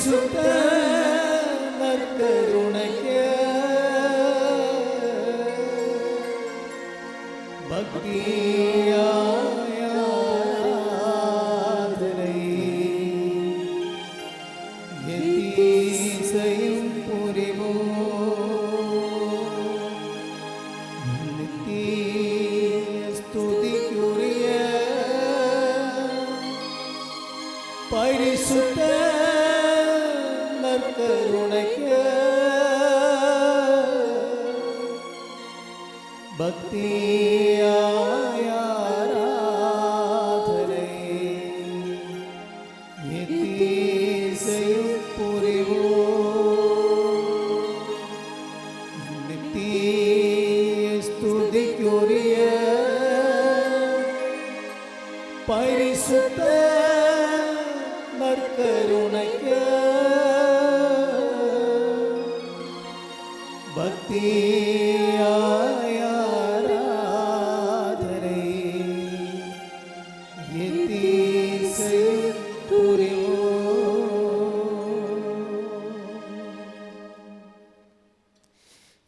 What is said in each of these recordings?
பரிசுத்த நற்கருணைக்கு பக்தியாய் ஆராதனை எத்தீசையும் புரிவோம். நித்திய ஸ்துதிக்குரிய பரிசுத்த நற்கருணைக்கு பக்தியாய் ஆராதனை எத்தீசையும் புரிவோம். நித்திய ஸ்துதிக்குரிய பரிசுத்த நற்கருணைக்கு பக்தியாய் ஆராதனை எத்தீசையும் புரிவோம்.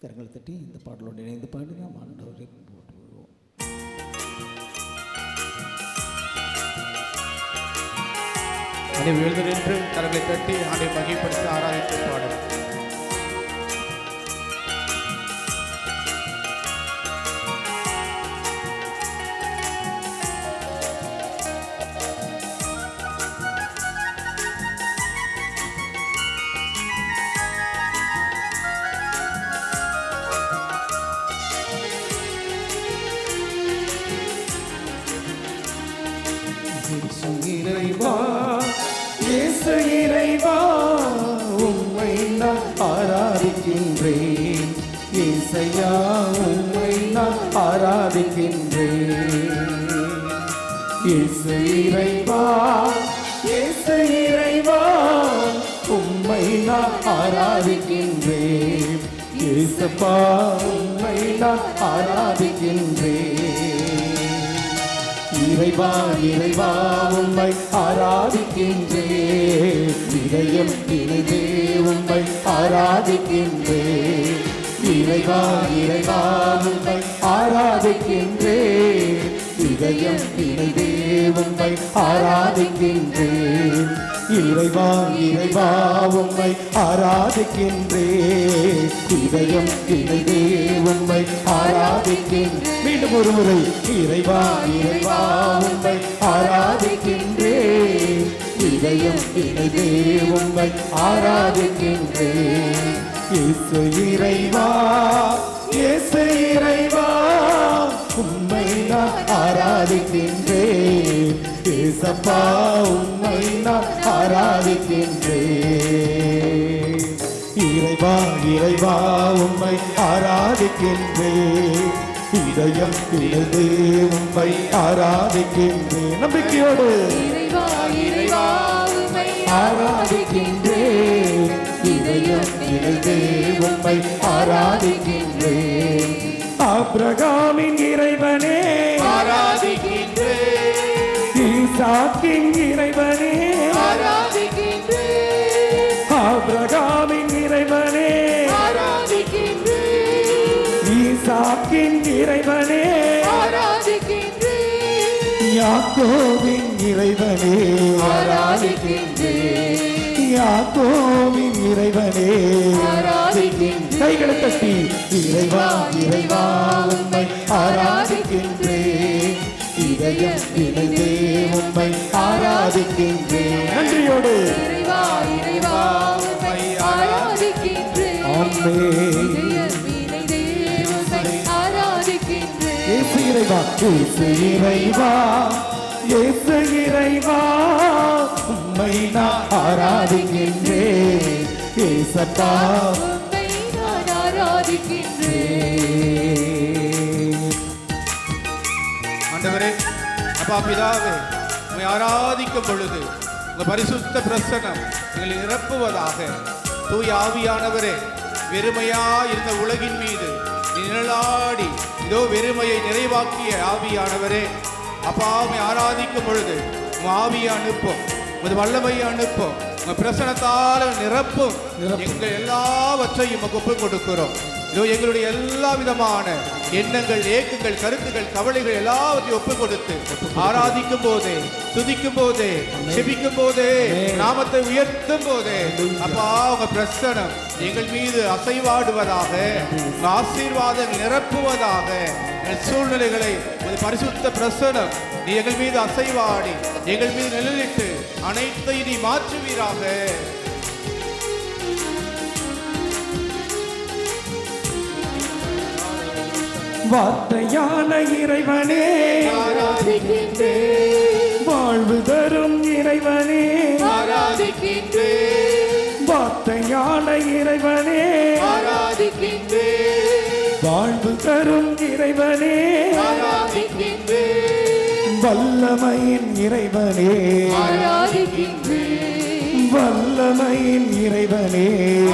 கரங்களை தட்டி இந்த பாடலோடு இணைந்து பாடி நாம் ஆண்டவரை போற்றுவோம். அனைவரும் எழுந்து நின்று கரங்களை தட்டி ஆண்டை மகிழ்ப்படுத்தி ஆராதித்து பாடல். இறைவா, இயேசு இறைவா, உம்மை நான் ஆராதிக்கின்றேன். இசையா, உம்மை நான் ஆராதிக்கின்றேன். இயேசு இறைவா, இயேசு இறைவா, உம்மை நான் ஆராதிக்கின்றேன். இயேசப்பா, உம்மை நான் ஆராதிக்கின்றேன். இறைவா, இறைவா, உம்மை ஆராதிக்கின்றேன். இதயம் இணைந்தே உம்மை ஆராதிக்கின்றேன். இறைவா, இறைவா, உம்மை ஆராதிக்கின்றேன். இதயம் இணைந்தே உம்மை ஆராதிக்கின்றேன். இறைவா, இறைவா, உம்மை ஆராதிக்கின்றேன். இதயம் இணைந்தே உம்மை ஆராதிக்கின்றேன். மீண்டும் ஒரு முறை, இறைவா, இறைவா, உம்மை ஆராதிக்கின்றேன். இதயம் இணைந்தே உம்மை ஆராதிக்கின்றேன். இயேசு இறைவா, இயேசு இறைவா, உம்மை நான் ஆராதிக்கின்றேன். இயேசப்பா, உம்மை நான் ஆராதிக்கின்றேன். இறைவா, இறைவா, உம்மை ஆராதிக்கின்றேன். இதயம் இணைந்து உம்மை ஆராதிக்கின்றேன். நம்பிக்கையோடு இறைவா, இறைவா, உம்மை ஆராதிக்கின்றேன். இதயம் இணைந்து உம்மை ஆராதிக்கின்றேன். ஆபிரகாமின் இறைவனே ஆராதிக்கின்றேன். ஈசாக்கின் இறைவனே ஆராதிக்கின்றேன். ஆபிரகாமின் இறைவனே ஆராதிக்கின்றேன். ஈசாக்கின் இறைவனே ஆராதிக்கின்றேன். யாக்கோபின் இறைவனே ஆராதிக்கின்றேன். யாக்கோபின் இறைவனே ஆராதிக்கின்றேன். கைகளை தட்டி, இறைவா, இறைவா, உம்மை ஆராதிக்கின்றேன். இதயம் இணைந்தே உம்மை ஆராதிக்கின்றேன். நன்றியோடு இறைவா, இறைவா, உம்மை ஆராதிக்கின்றேன். ஆமென். இதயம் இணைந்தே உம்மை ஆராதிக்கின்றேன். இயேசு இறைவா, இயேசு இறைவா, இயேசு இறைவா, உம்மை நான் ஆராதிக்கின்றேன். இயேசப்பா, உம்மை நான் ஆராதிக்கின்றேன். ஆண்டவரே, அப்பா பிதாவே, உம்மை ஆராதிக்கும் பொழுது உங்கள் பரிசுத்த பிரசன்னம் எங்களை நிரப்புவதாக. தூய ஆவியானவரே, வெறுமையா இருந்த உலகின் மீது நிழலாடி இதோ வெறுமையை நிறைவாக்கிய ஆவியானவரே, அப்பா உம்மை ஆராதிக்கும் பொழுது உம் ஆவியை அனுப்பும், உமது வல்லமையை அனுப்பும். உங்க பிரசனத்தால் நிரப்பும். எங்கள் எல்லாவற்றையும் ஒப்பு கொடுக்கிறோம். இதோ எங்களுடைய எல்லா விதமான எண்ணங்கள், ஏக்கங்கள், கருத்துக்கள், கவலைகள் எல்லாவற்றையும் ஒப்பு கொடுத்து ஆராதிக்கும் போதே, துதிக்கும் போதே, செபிக்கும் போதே, நாமத்தை உயர்த்தும் போதே அப்பா உங்க பிரசனம் எங்கள் மீது அசைவாடுவதாக, உங்க ஆசீர்வாதம் நிரப்புவதாக. எங்கள் சூழ்நிலைகளை ஒரு பரிசுத்த பிரசனம் நீ எங்கள் மீது அசைவாடி எங்கள் மீது நிழலிட்டு அனைத்தையும் நீ மாற்றுவீராக. வார்த்தையான இறைவனே ஆராதிக்கின்றேன், வாழ்வு தரும் இறைவனே ஆராதிக்கின்றேன், வார்த்தையான இறைவனே ஆராதிக்கின்றேன், வாழ்வு தரும் இறைவனே ஆராதிக்கின்றேன், வல்லமையின் இறைவனே ஆராதிக்கின்றேன், வல்லமையின் இறைவனே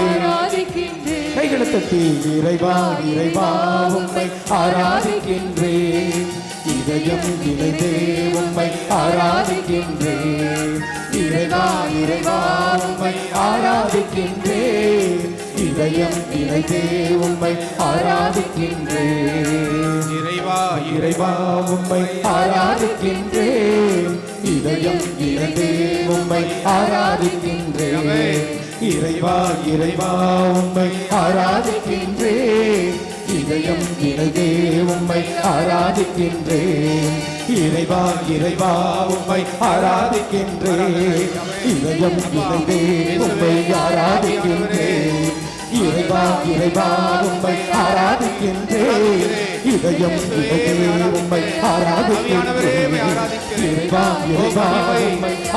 ஆராதிக்கின்றேன், கைகளை தட்டி இறைவா இறைவா உம்மை ஆராதிக்கின்றேன், இதயம் இணைந்தே உம்மை ஆராதிக்கின்றேன், இறைவா இறைவா உம்மை ஆராதிக்கின்றேன், இதயம் இணைந்தே உம்மை ஆராதிக்கின்றேன், இறைவா இறைவா உம்மை ஆராதிக்கின்றேன், இதயம் இணைந்தே உம்மை ஆராதிக்கின்றேன், இறைவா இறைவா உம்மை ஆராதிக்கின்றேன், இதயம் இணைந்தே உம்மை ஆராதிக்கின்றேன், இறைவா இறைவா உம்மை ஆராதிக்கின்றேன், இதயம் இணைந்தே உம்மை ஆராதிக்கின்றேன், இறைவா இறைவா உம்மை ஆராதிக்கின்றேன், இதயம் இணைந்தே உம்மை ஆராதிக்கின்றேன், இறைவா இறைவா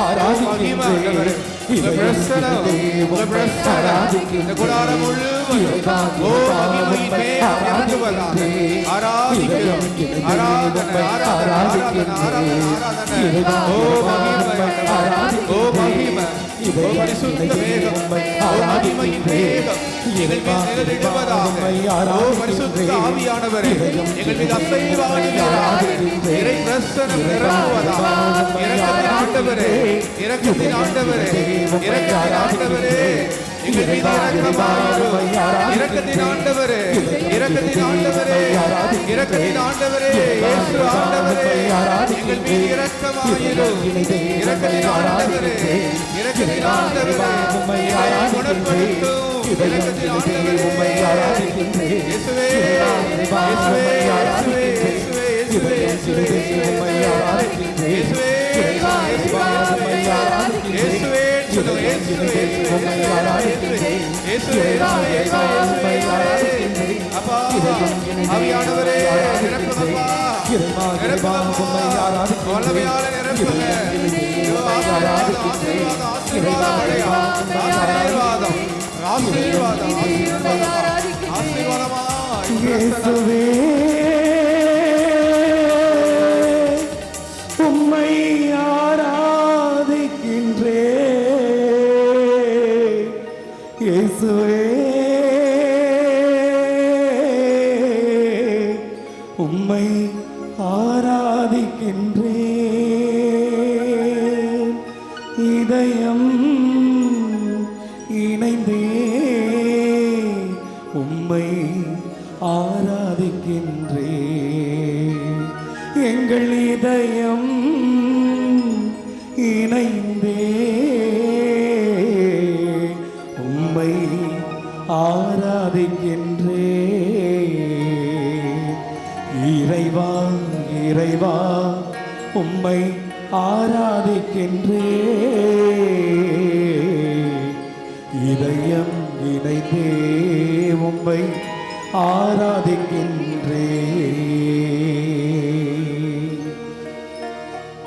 உம்மை ஆராதிக்கின்றேன், இதயம் இணைந்தே உம்மை ஆராதிக்கின்றேன், இறைவா இறைவா உம்மை ஆராதிக்கின்றேன், இதயம் இணைந்தே உம்மை ஆராதிக்கின்றேன், இறைவா இறைவா உம்மை ஆராதிக்கின்றேன், இதயம் இணைந்தே உம்மை ஆராதிக்கின்றேன், இறைவா இறைவா உம்மை ஆராதிக்கின்றேன், ஆவியானவரே இதயம் எங்கள் மீது இணைந்தே உம்மை அசைவாடுவீராக. இறை பிரசனம் நிரப்புவதாக. இரக்கத்தின் ஆண்டவரே, இரக்கத்தின் ஆண்டவரே, இரக்கத்தின் ஆண்டவரே, எங்கள் மீது இரக்கமாயிரும். இரக்கத்தின் ஆண்டவரே, இரக்கத்தின் ஆண்டவரே, இரக்கத்தின் ஆண்டவரே, இயேசு ஆண்டவரே, எங்கள் மீது இரக்கமாயிரும். இரக்கத்தின் ஆண்டவரே, இரக்கத்தின் ஆண்டவரே, எங்களை குணப்படுத்தும். இரக்கத்தின் ஆண்டவரே, இயேசுவே, இயேசுவே, இயேசுவே, இயேசுவே, இயேசுவே, இயேசுவே, இயேசுவே சொல்லுங்க. இயேசுவே, இயேசுவே, அப்பா ஆவியானவரே நிரப்புங்கப்பா, நிரப்புங்கப்பா, வல்லமையால நிரப்புங்க. ஆசீர்வாதம், ஆசீர்வாதம், ஆசீர்வாதம், ஆசீர்வாதம், ஆசீர்வாதமா இயேசுவே உம்மை ஆராதிக்கின்றேன், இயேசுவே உம்மை ஆராதிக்கின்றேன், இதயம் இணைந்தே உம்மை ஆராதிக்கின்றேன், எங்கள் இதயம் இணைந்தே உம்மை ஆராதிக்கின்றேன், இறைவா இறைவா உம்மை ஆராதிக்கின்றேன், இதயம் இணைந்தே உம்மை ஆராதிக்கின்றேன்.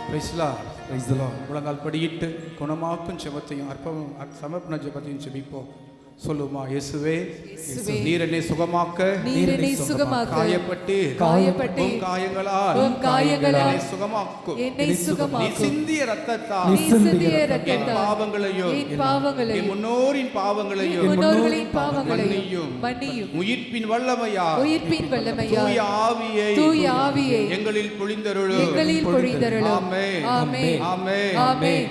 Praise the Lord. Praise the Lord. முழங்கால் படியிட்டு குணமாக்கும் ஜெபத்தையும் அர்ப்பணம் சமர்ப்பண ஜெபத்தையும் ஜெபிப்போம். சொல்லுமா, இயேசுவே நீர் என்னை சுகமாக்க, நீர் என்னை சுகமாக்க, காயப்பட்டு காயப்பட்டீர், காயங்களால் உம் காயங்களால் என்னை சுகமாக்கும், என்னை நீ சுகமாக்கும், சிந்திய ரத்தத்தால் நீ சிந்திய என் இரத்தத்தால் பாவங்களையும் என் பாவங்களையும் என் முன்னோரின் பாவங்களையும் முன்னோர்களின் பாவங்களையும் மன்னியும். மன்னியும். உயிர்ப்பின் வல்லமையா, உயிர்ப்பின் வல்லமையா, தூய ஆவியை தூய ஆவியை எங்களில் பொழிந்தருளும். எங்களில் பொழிந்தருளும். ஆமென். ஆமென். ஆமென். ஆமென்.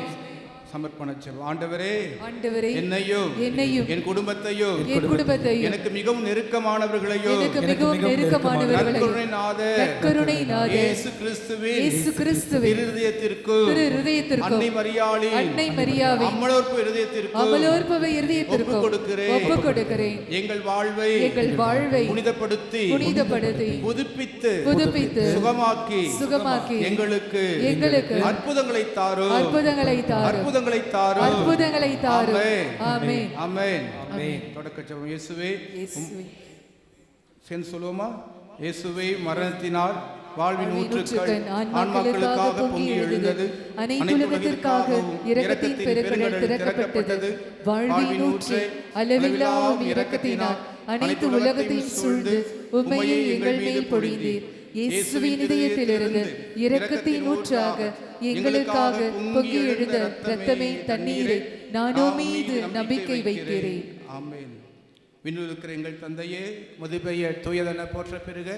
சமர்ப்பண ஜெபம். ஆண்டவரே, ஆண்டவரே என்னையும் என்னையும் என் குடும்பத்தையும் என் குடும்பத்தையும் எனக்கு மிகவும் நெருக்கமானவர்களையும் எனக்கு மிகவும் நெருக்கமானவர்களையும் நற்கருணைநாதர் இயேசு கிறிஸ்துவின் இருதயத்திற்கும் அன்னை மரியாளின் அமலோற்ப இருதயத்திற்கும் ஒப்புக் கொடுக்கிறேன். எங்கள் வாழ்வை புனிதப்படுத்தி புதுப்பித்து சுகமாக்கி எங்களுக்கு அற்புதங்களை தாரும். ஆமென். ஆமென். தொடக்க ஜெபம். இயேசுவே, சேர்ந்து சொல்லுவோமா? இயேசுவே, மரணத்தினால் வாழ்வின் ஊற்றுக்கள் ஆன்மாக்களுக்காக பொங்கி எழுந்தது, அனைத்துலகத்திற்காகவும் இரக்கத்தின் பெருங்கடல் திறக்கப்பட்டது. வாழ்வின் ஊற்றே, அளவில்லாத இரக்கத்தினால் அனைத்து உலகத்தையும் சூழ்ந்து உம்மையே எங்கள் மேல் பொழிந்தீர். இயேசுவின் இதயத்திலிருந்து இரக்கத்தின் ஊற்றாக எங்களுக்காக பொங்கி எழுந்த இரத்தமே தண்ணீரை நானோ மீது நம்பிக்கை வைக்கிறேன். ஆமென். விண்ணில் இருக்கிற எங்கள் தந்தையே, உமது பெயர் தூயதென போற்ற பெறுக,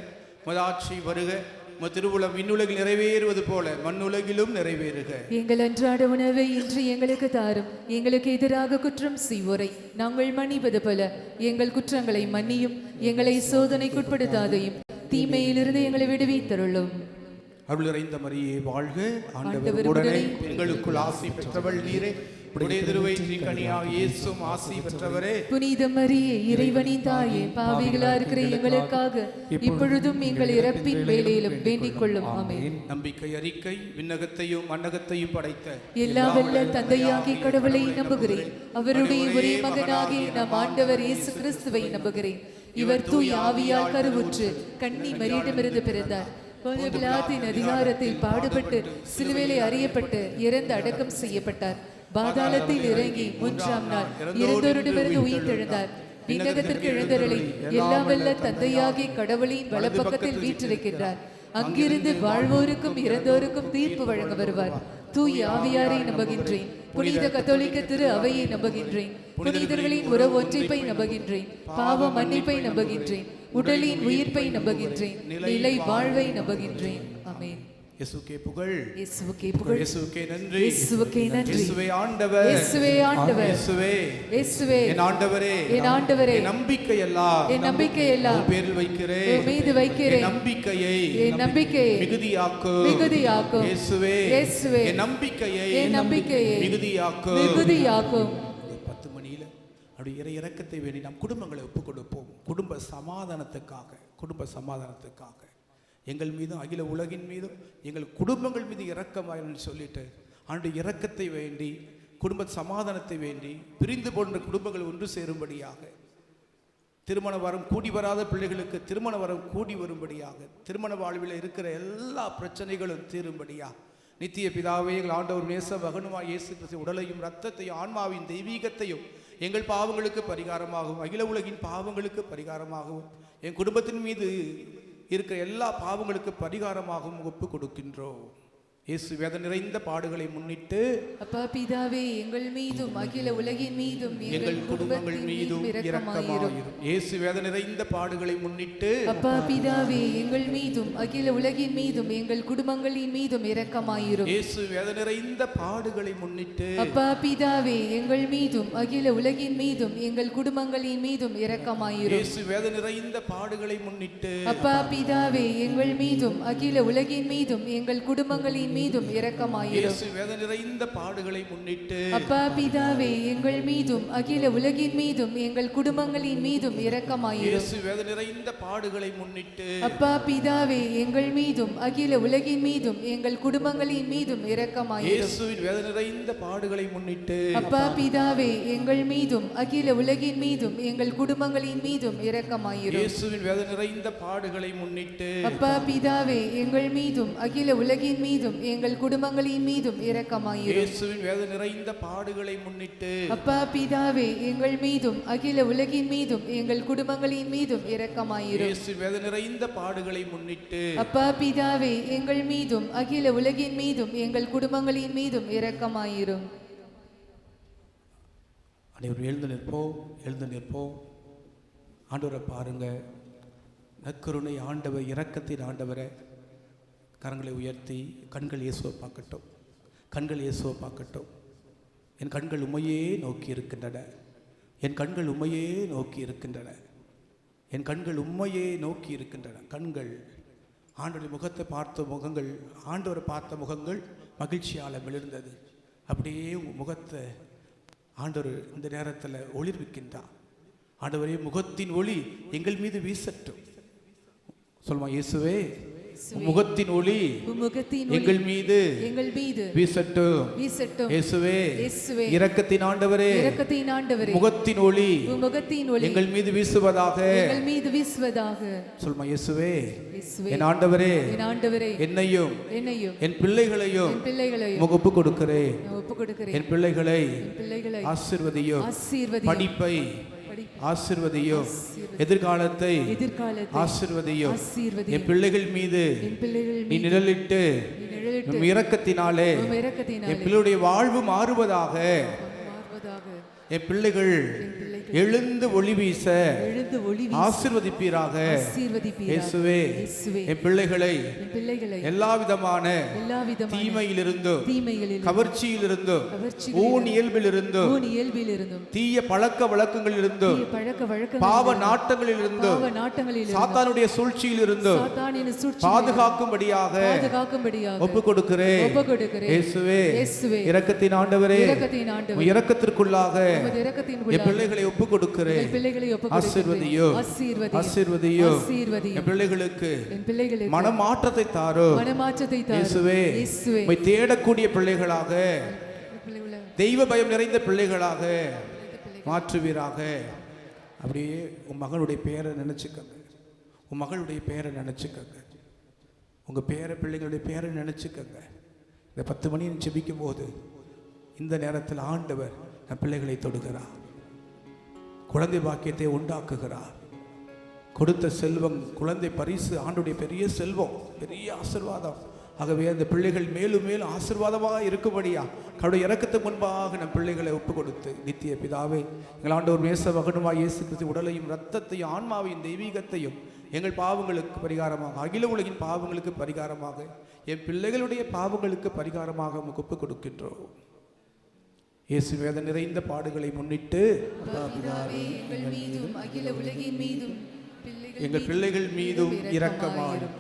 உமது ஆட்சி வருக, உமது திருவுளம் விண்ணுலகில் நிறைவேறுவது போல மண்ணுலகிலும் நிறைவேறுக. எங்கள் அன்றாட உணவை இன்று எங்களுக்கு தாரும். எங்களுக்கு எதிராக குற்றம் செய்வோரை நாங்கள் மன்னிப்பது போல எங்கள் குற்றங்களை மன்னியும். எங்களை சோதனைக்குட்படுத்தாதையும் தீமையிலிருந்து எங்களை விடுவித்தருளும். அருள் நிறைந்த மரியே வாழ்க, ஆண்டவர் உடனே பெண்களுக்குள் ஆசி பெற்றவள் நீரே, உடைய திருவயிற்றின் கனியாகிய இயேசுவும் ஆசி பெற்றவரே. புனித மரியே, இறைவனின் தாயே, பாவிகளா இருக்கிற எங்களுக்காக இப்பொழுதும் எங்கள் இறப்பின் வேளையிலும் வேண்டிக் கொள்ளும். ஆமென். நம்பிக்கை அறிக்கை. விண்ணகத்தையும் மண்ணகத்தையும் படைத்த எல்லா வல்ல தந்தையாகிய கடவுளை நம்புகிறேன். அவருடைய ஒரே மகனாகிய நம் ஆண்டவர் இயேசு கிறிஸ்துவை நம்புகிறேன். இவர் தூய் ஆவியால் கருவுற்று கன்னி மரியிடமிருந்து பிறந்தார். பொன்னிய பிலாத்தின் அதிகாரத்தில் பாடுபட்டு சிலுவையிலே அறையப்பட்டு இறந்து அடக்கம் செய்யப்பட்டார். பாதாளத்தில் இறங்கி 3ஆம் நாள் இறந்தோரிடமிருந்து உயிர்த்தெழுந்தார். விண்ணகத்திற்கு எழுந்தருளி எல்லா வல்ல தந்தையாகிய கடவுளின் வலப்பக்கத்தில் வீற்றிருக்கின்றார். அங்கிருந்து வாழ்வோருக்கும் இறந்தோருக்கும் தீர்ப்பு வழங்க வருவார். தூய் ஆவியாரை நம்புகின்றேன். புனித கத்தோலிக்க திரு அவையை நம்புகின்றேன். புனிதர்களின் உறவு ஒன்றிப்பை நம்புகின்றேன். பாவ மன்னிப்பை நம்புகின்றேன். உடலின் உயிர்ப்பை நம்புகின்றேன். நிலை வாழ்வை நம்புகின்றேன். ஆமென். இயேசுவுக்கே புகழ், இயேசுவுக்கே புகழ், இயேசுவுக்கே நன்றி, இயேசுவுக்கே நன்றி. இயேசுவே ஆண்டவர், இயேசுவே ஆண்டவர், இயேசுவே, இயேசுவே என் ஆண்டவரே, என் ஆண்டவரே. என் நம்பிக்கை எல்லாம் உம் பேரில் வைக்கிறேன், உம் மீது வைக்கிறேன். என் நம்பிக்கையை மிகுதியாக்கும். இயேசுவே, இயேசுவே என் நம்பிக்கையை மிகுதியாக்கும். 10 மணியில அப்படி இரக்கத்தை வேண்டி நம் குடும்பங்களை ஒப்புக் கொடுப்போம். குடும்ப சமாதானத்துக்காக எங்கள் மீதும் அகில உலகின் மீதும் எங்கள் குடும்பங்கள் மீது இரக்கமாயின்னு சொல்லிட்டு ஆண்டு இரக்கத்தை வேண்டி, குடும்ப சமாதானத்தை வேண்டி, பிரிந்து போன்ற குடும்பங்கள் ஒன்று சேரும்படியாக, திருமண வரம் கூடி வராத பிள்ளைகளுக்கு திருமண வரம் கூடி வரும்படியாக, திருமண வாழ்வில் இருக்கிற எல்லா பிரச்சனைகளும் தீரும்படியாக, நித்திய பிதாவே எங்கள் ஆண்டவர் நேச மகனுமாய் இயேசு கிறிஸ்து உடலையும் இரத்தத்தையும் ஆன்மாவின் தெய்வீகத்தையும் எங்கள் பாவங்களுக்கு பரிகாரமாகவும் அகில உலகின் பாவங்களுக்கு பரிகாரமாகவும் என் குடும்பத்தின் மீது இருக்கிற எல்லா பாவங்களுக்கு பரிகாரமாகவும் ஒப்பு கொடுக்கின்றோம். இயேசு வேதனை நிறைந்த பாடுகளை முன்னிட்டு அப்பா பிதாவே எங்கள் மீதும் அகில உலகின் மீதும் எங்கள் குடும்பங்கள் மீதும் இரக்கமாயிரும். இயேசு வேதனை நிறைந்த பாடுகளை முன்னிட்டு அப்பா பிதாவே எங்கள் மீதும் அகில உலகின் மீதும் எங்கள் குடும்பங்களின் மீதும் இரக்கமாயிரும். இயேசு வேதனை நிறைந்த பாடுகளை முன்னிட்டு அப்பா பிதாவே எங்கள் மீதும் அகில உலகின் மீதும் எங்கள் குடும்பங்களின் மீதும் இரக்கமாயிரும். இயேசு வேதனை நிறைந்த பாடுகளை முன்னிட்டு அப்பா பிதாவே எங்கள் மீதும் அகில உலகின் மீதும் எங்கள் குடும்பங்களின் மீதும் இரக்கமாயிரும். இயேசு வேதனை நிறைந்த பாடுகளை முன்னிட்டு அப்பா பிதாவே எங்கள் மீதும் அகில உலகின் மீதும் எங்கள் குடும்பங்களின் மீதும் இரக்கமாயிரும். இயேசு வேதனை நிறைந்த பாடுகளை முன்னிட்டு அப்பா பிதாவே எங்கள் மீதும் அகில உலகின் மீதும் எங்கள் குடும்பங்களின் மீதும் இரக்கமாயிரும். இயேசுவின் வேதனை நிறைந்த பாடுகளை முன்னிட்டு அப்பா பிதாவே எங்கள் மீதும் அகில உலகின் மீதும் எங்கள் குடும்பங்களின் மீதும் இரக்கமாயிரும். இயேசுவின் வேதனை நிறைந்த பாடுகளை முன்னிட்டு அப்பா பிதாவே எங்கள் மீதும் அகில உலகின் மீதும் எங்கள் குடும்பங்களின் மீதும் இரக்கமாயிரும். இயேசுவின் வேதனை நிறைந்த பாடுகளை முன்னிட்டு அப்பா பிதாவே எங்கள் மீதும் அகில உலகின் மீதும் எங்கள் குடும்பங்களின் மீதும் இரக்கமாயிரும். இயேசுவின் வேதனை நிறைந்த பாடுகளை முன்னிட்டு அப்பா பிதாவே எங்கள் மீதும் அகில உலகின் மீதும் எங்கள் குடும்பங்களின் மீதும் இரக்கமாயிரும். அனைவரும் எழுந்து நிற்போம். ஆண்டவரை பாருங்க. நற்கருணை ஆண்டவர், இரக்கத்தின் ஆண்டவரை. கரங்களை உயர்த்தி கண்கள் இயேசுவை பார்க்கட்டும். என் கண்கள் உம்மையே நோக்கி இருக்கின்றன. என் கண்கள் உம்மையே நோக்கி இருக்கின்றன. என் கண்கள் உம்மையே நோக்கி இருக்கின்றன. கண்கள் ஆண்டவருடைய முகத்தை பார்த்த முகங்கள், ஆண்டவரை பார்த்த முகங்கள் மகிழ்ச்சியால் மிளிர்ந்தது. அப்படியே உங்கள் முகத்தை ஆண்டவர் இந்த நேரத்தில் ஒளிர்விக்கின்றார். ஆண்டவரே, முகத்தின் ஒளி எங்கள் மீது வீசட்டும். சொல்லுமா, இயேசுவே முகத்தின் ஒளி எங்கள் மீது வீசட்டும். இயேசுவே இரக்கத்தின் ஆண்டவரே, முகத்தின் ஒளி எங்கள் மீது வீசுவதாக. சொல்லுமா, இயேசுவே என் ஆண்டவரே, என்னையும் என் பிள்ளைகளையும் ஒப்பு கொடுக்கிறேன். என் பிள்ளைகளை ஆசீர்வதியும், படிப்பை ஆசீர்வதியும், எதிர்காலத்தை ஆசீர்வதியும். என் பிள்ளைகள் மீது நீ நிழலிட்டு இரக்கத்தினாலே என் பிள்ளையுடைய வாழ்வு மாறுவதாக. என் பிள்ளைகள் எழுந்து ஒளி வீச ஆசீர்வதிப்பீராக. இயேசுவே என் பிள்ளைகளை எல்லா விதமான தீமையிலிருந்தும், கவர்ச்சியிலிருந்தும், ஊன் இயல்பிலிருந்தும், தீய பழக்க வழக்கங்களிலிருந்தும், பாவ நாட்டங்களிலிருந்தும், சாத்தானுடைய சூழ்ச்சியிலிருந்தும் பாதுகாக்கும்படியாக ஒப்பு கொடுக்கிறேன். இயேசுவே இரக்கத்தின் ஆண்டவரே, இரக்கத்திற்குள்ளாக என் பிள்ளைகளை ஒப்பு கொடுக்கிறேன். ஆசீர்வதியோ, ஆசீர்வதியோ. என் பிள்ளைகளுக்கு மனமாற்றத்தை தாரோ. இயேசுவே உம்மை தேடக்கூடிய பிள்ளைகளாக, தெய்வ பயம் நிறைந்த பிள்ளைகளாக மாற்றுவீராக. அப்படியே உன் மகளுடைய பெயரை நினைச்சுக்கங்க. உன் மகளுடைய பெயரை நினைச்சுக்கங்க. உங்க பேர பிள்ளைகளுடைய பெயரை நினைச்சுக்கங்க. இந்த 10 மணி ஜெபிக்கும் போது இந்த நேரத்தில் ஆண்டவர் நம் பிள்ளைகளை தொடுகிறார். குழந்தை பாக்கியத்தை உண்டாக்குகிறார். கொடுத்த செல்வம், குழந்தை பரிசு ஆண்டுடைய பெரிய செல்வம், பெரிய ஆசீர்வாதம். ஆகவே அந்த பிள்ளைகள் மேலும் மேலும் ஆசீர்வாதமாக இருக்கும்படியா அவருடைய இரக்கத்துக்கு முன்பாக நம் பிள்ளைகளை ஒப்பு கொடுத்து, நித்திய பிதாவே, எங்கள் ஆண்டவர் மேச மகனுமாய் இயேசு கிறிஸ்து உடலையும் இரத்தத்தையும் ஆன்மாவையும் தெய்வீகத்தையும் எங்கள் பாவங்களுக்கு பரிகாரமாக, அகில உலகின் பாவங்களுக்கு பரிகாரமாக, என் பிள்ளைகளுடைய பாவங்களுக்கு பரிகாரமாக உமக்கு ஒப்பு கொடுக்கின்றோம். இயேசு வேத நிறைந்த பாடுகளை முன்னிட்டு எங்கள் பிள்ளைகள் மீதும் இரக்கமாயிரும்.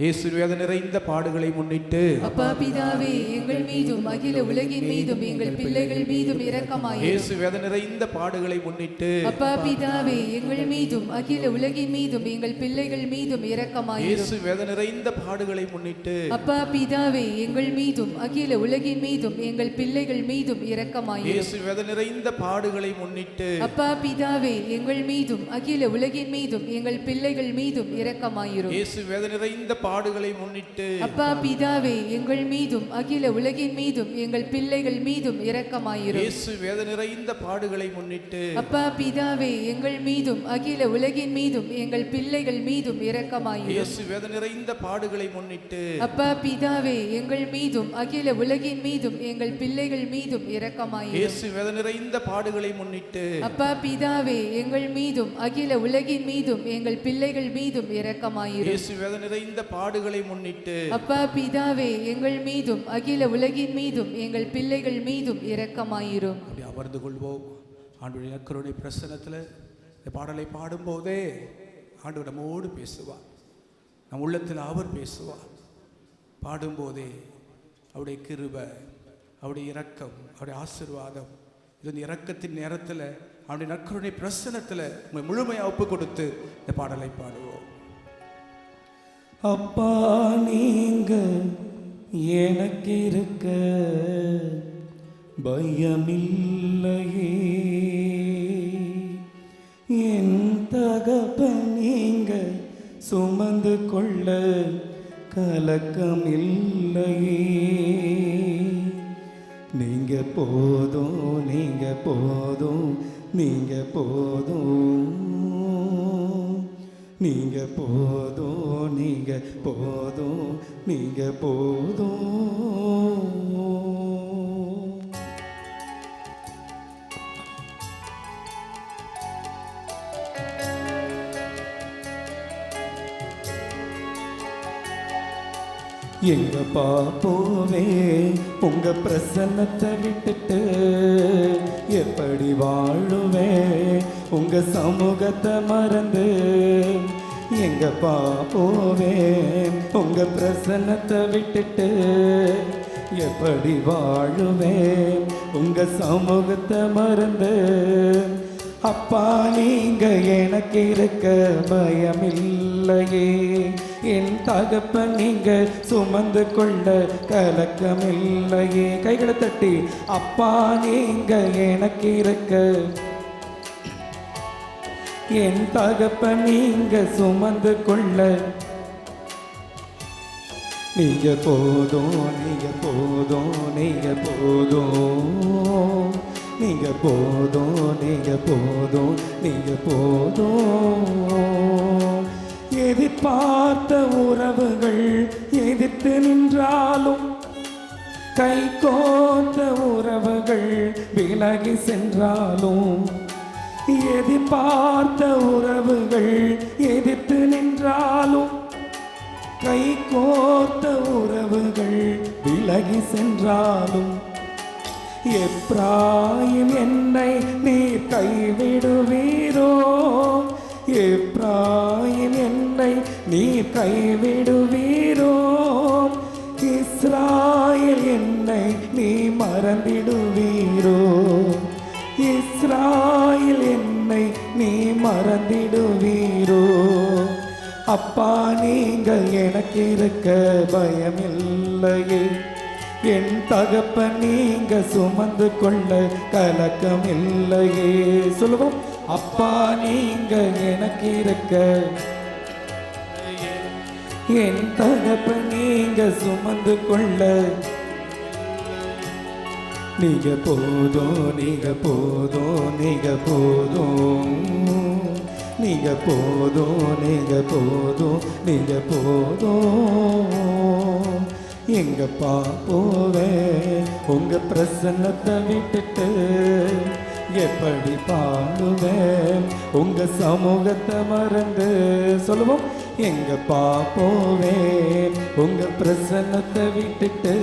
இயேசு வேத நிறைந்த பாடுகளை முன்னிட்டு அப்பா பிதாவே, எங்கள் மீதும் அகில உலகின் மீதும் எங்கள் பிள்ளைகள் மீதும் இரக்கமாயிரும். இயேசு வேத நிறைந்த பாடுகளை முன்னிட்டு அப்பா பிதாவே, எங்கள் மீதும் அகில உலகின் மீதும் எங்கள் பிள்ளைகள் மீதும் இரக்கமாயிரும். இயேசு வேத நிறைந்த பாடுகளை முன்னிட்டு அப்பா பிதாவே, எங்கள் மீதும் அகில உலகின் மீதும் எங்கள் பிள்ளைகள் மீதும் இரக்கமாயிரும். இயேசு வேத நிறைந்த பாடுகளை முன்னிட்டு அப்பா பிதாவே, எங்கள் மீதும் அகில உலகின் மீதும் எங்கள் பிள்ளைகள் மீதும் இரக்கமாயிரும். இயேசு வேத நிறைந்த பாடுகளை முன்னிட்டு அப்பா பிதாவே, எங்கள் மீதும் அகில உலகின் மீதும் எங்கள் பிள்ளைகள் மீதும் இரக்கமாயிரும். இயேசு வேத நிறைந்த பாடுகளை முன்னிட்டு அப்பா பிதாவே, எங்கள் மீதும் அகில உலகின் மீதும் எங்கள் பிள்ளைகள் மீதும் இரக்கமாயிரும். இயேசு வேத நிறைந்த பாடுகளை முன்னிட்டு அப்பா பிதாவே, எங்கள் மீதும் அகில உலகின் மீதும் எங்கள் பிள்ளைகள் மீதும் இரக்கமாயிரும். இயேசு வேத நிறைந்த பாடுகளை முன்னிட்டு அப்பா பிதாவே, எங்கள் மீதும் அகில உலகின் மீதும் எங்கள் பிள்ளைகள் மீதும் இரக்கமாயிரும். இயேசு வேத நிறைந்த பாடுகளை முன்னிட்டு அப்பா பிதாவே, எங்கள் மீதும் அகில உலகின் மீதும் எங்கள் பிள்ளைகள் மீதும் இரக்கமாயிரும். அப்படி அமர்ந்து கொள்வோம். ஆண்டவருடைய கருணை பிரசன்னத்தில் இந்த பாடலை பாடும்போதே ஆண்டவர் நம்மோடு பேசுவார். நம் உள்ளத்தில் அவர் பேசுவார். பாடும்போதே அவருடைய கிருபை, அவருடைய இரக்கம், அவருடைய ஆசீர்வாதம், இது இரக்கத்தின் நேரத்தில் அவருடைய நற்கருணை பிரசன்னத்தில் முழுமையாக ஒப்பு கொடுத்து இந்த பாடலை பாடுவோம். அப்பா நீங்க எனக்கு இருக்க பயமில்லையே, என் தகப்பன் நீங்க சுமந்து கொள்ள கலக்கம் இல்லையே. நீங்க போதும், நீங்க போதும், நீங்க போதும், நீங்க போதும், நீங்க போதும், நீங்க போதும். எங்கப்பா போவே உங்க பிரசன்னத்தை விட்டுட்டு எப்படி வாழுவே உங்க சமூகத்தை மறந்து எங்கப்பா போவே உங்க பிரசன்னத்தை விட்டுட்டு எப்படி வாழுவே உங்க சமூகத்தை மறந்து அப்பா நீங்க எனக்கு இருக்க பயமில்லையே என் தகப்பன் நீங்க சுமந்து கொள்ள கலக்கமில்லையே கைகளை தட்டி அப்பா நீங்க எனக்கு இருக்க என் தகப்பன் நீங்க சுமந்து கொள்ள நீங்க போதும் நீங்க போதும் நீங்க போதும் நீங்க போதும் நீங்க போதும் நீங்க போதும் எதிர்பார்த்த உறவுகள் எதிர்த்து நின்றாலும் கை கோர்த்த உறவுகள் விலகி சென்றாலும் எதிர்பார்த்த உறவுகள் எதிர்த்து நின்றாலும் கை கோர்த்த உறவுகள் விலகி சென்றாலும் எப்ராயிம் என்னை நீர் கைவிடுவீரோ எப்ராயிம் என்னை நீர் கைவிடுவீரோ இஸ்ராயேல் என்னை நீ மறந்திடுவீரோ இஸ்ராயேல் என்னை நீ மறந்திடுவீரோ அப்பா நீங்க எனக்கு இருக்க பயமில்லையே என் தகப்பன் நீங்க சுமந்து கொள்ள கலக்கம் இல்லையே சொல்லுவோம் அப்பா நீங்க எனக்கு இருக்க என் தகப்பன் நீங்க சுமந்து கொள்ள நீங்க போதும் நீங்க போதும் நீங்க போதும் நீங்க போதும் நீங்க போதும் நீங்க போதும் எங்கப்பா போவே உங்க பிரசன்னத்தை விட்டுட்டு எப்படி பாடுவேன் உங்க சமூகத்தை மறந்து சொல்லுவோம் எங்கப்பா போவே உங்க பிரசன்னத்தை விட்டுட்டு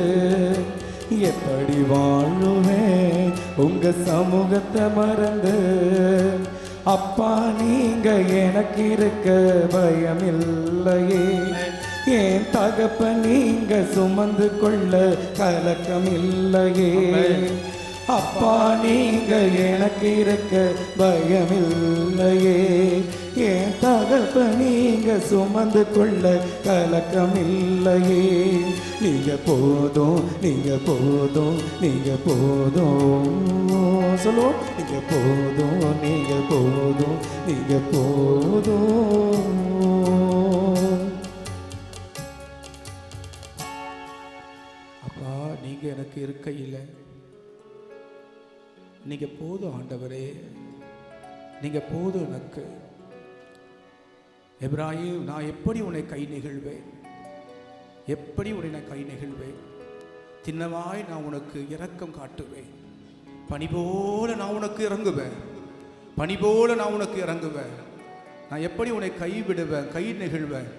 எப்படி வாழுவேன் உங்க சமூகத்தை மறந்து அப்பா நீங்க எனக்கு இருக்க பயமில்லையே என் தகப்பன் நீங்க சுமந்து கொள்ள கலக்கம் இல்லையே அப்பா நீங்க எனக்கு இருக்க பயமில்லையே என் தகப்பன் நீங்க சுமந்து கொள்ள கலக்கம் இல்லையே நீங்க போதும் நீங்க போதும் நீங்க போதும் சொல்லுவோம் நீங்க போதும் நீங்க போதும் நீங்க போதும் அப்பா நீங்க எனக்கு இருக்கையில் நீங்க போதும் ஆண்டவரே நீங்க போதும் எனக்கு எப்ராயிம் நான் எப்படி உன்னை கை நெகிழ்வேன் எப்படி உன்னை கை நெகிழ்வேன் திண்ணமாய் நான் உனக்கு இரக்கம் காட்டுவேன் பனி போல நான் உனக்கு இறங்குவேன் பனி போல நான் உனக்கு இறங்குவேன் நான் எப்படி உன்னை கைவிடுவேன் கை நெகிழ்வேன்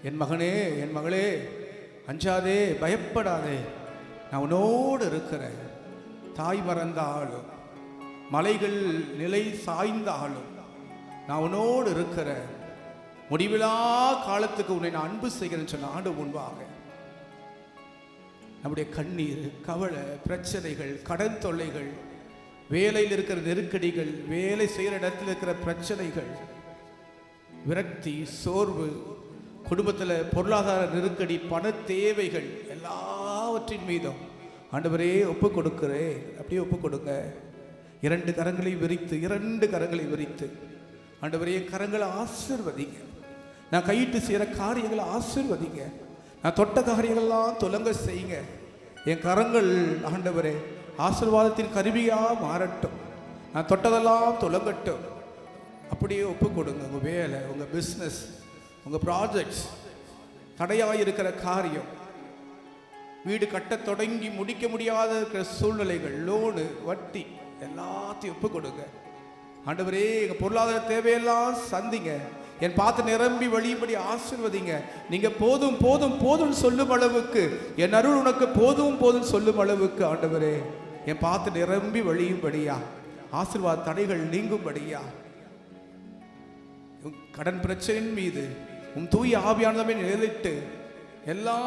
என் மகனே என் மகளே அஞ்சாதே பயப்படாதே நான் உன்னோடு இருக்கிறேன் தாய் மறந்த ஆளும் மலைகள் நிலை சாய்ந்த ஆளும் நான் உன்னோடு இருக்கிறேன் முடிவிலா காலத்துக்கு உன்னை நான் அன்பு செய்கிறேன்னு சொன்ன ஆண்டு முன்பாக நம்முடைய கண்ணீர் கவலை பிரச்சனைகள் கடன் தொல்லைகள் வேலையில் இருக்கிற நெருக்கடிகள் வேலை செய்கிற இடத்தில் இருக்கிற பிரச்சனைகள் விரக்தி சோர்வு குடும்பத்தில் பொருளாதார நெருக்கடி பண தேவைகள் எல்லாவற்றின் மீதும் ஆண்டவரே ஒப்பு கொடுக்கிறேன் அப்படியே ஒப்பு கொடுங்க இரண்டு கரங்களை விரித்து ஆண்டவரே கரங்களை ஆசீர்வதிங்க நான் கையிட்டு செய்கிற காரியங்களை ஆசீர்வதிங்க நான் தொட்ட காரியங்கள்லாம் துலங்க செய்யுங்க என் கரங்கள் ஆண்டவரே ஆசீர்வாதத்தின் கருவியாக மாறட்டும் நான் தொட்டதெல்லாம் துலங்கட்டும் அப்படியே ஒப்பு கொடுங்க உங்கள் வேலை உங்கள் பிஸ்னஸ் உங்கள் ப்ராஜெக்ட்ஸ் தடையாக இருக்கிற காரியம் வீடு கட்ட தொடங்கி முடிக்க முடியாத இருக்கிற சூழ்நிலைகள் லோனு வட்டி எல்லாத்தையும் ஒப்பு கொடுங்க ஆண்டவரே எங்கள் பொருளாதார தேவையெல்லாம் சந்திங்க என் பாத்திரம் நிரம்பி வழியும்படி ஆசீர்வதிங்க. நீங்க போதும் போதும் போதும் சொல்லும் அளவுக்கு, என் அருள் உனக்கு போதும் போதும் சொல்லும் அளவுக்கு ஆண்டவரே என் பாத்திரம் நிரம்பி வழியும்படியா, ஆசீர்வாத தடைகள் நீங்கும்படியா, கடன் பிரச்சனையின் மீது தூய ஆவியானதமே நிலைத்து எல்லா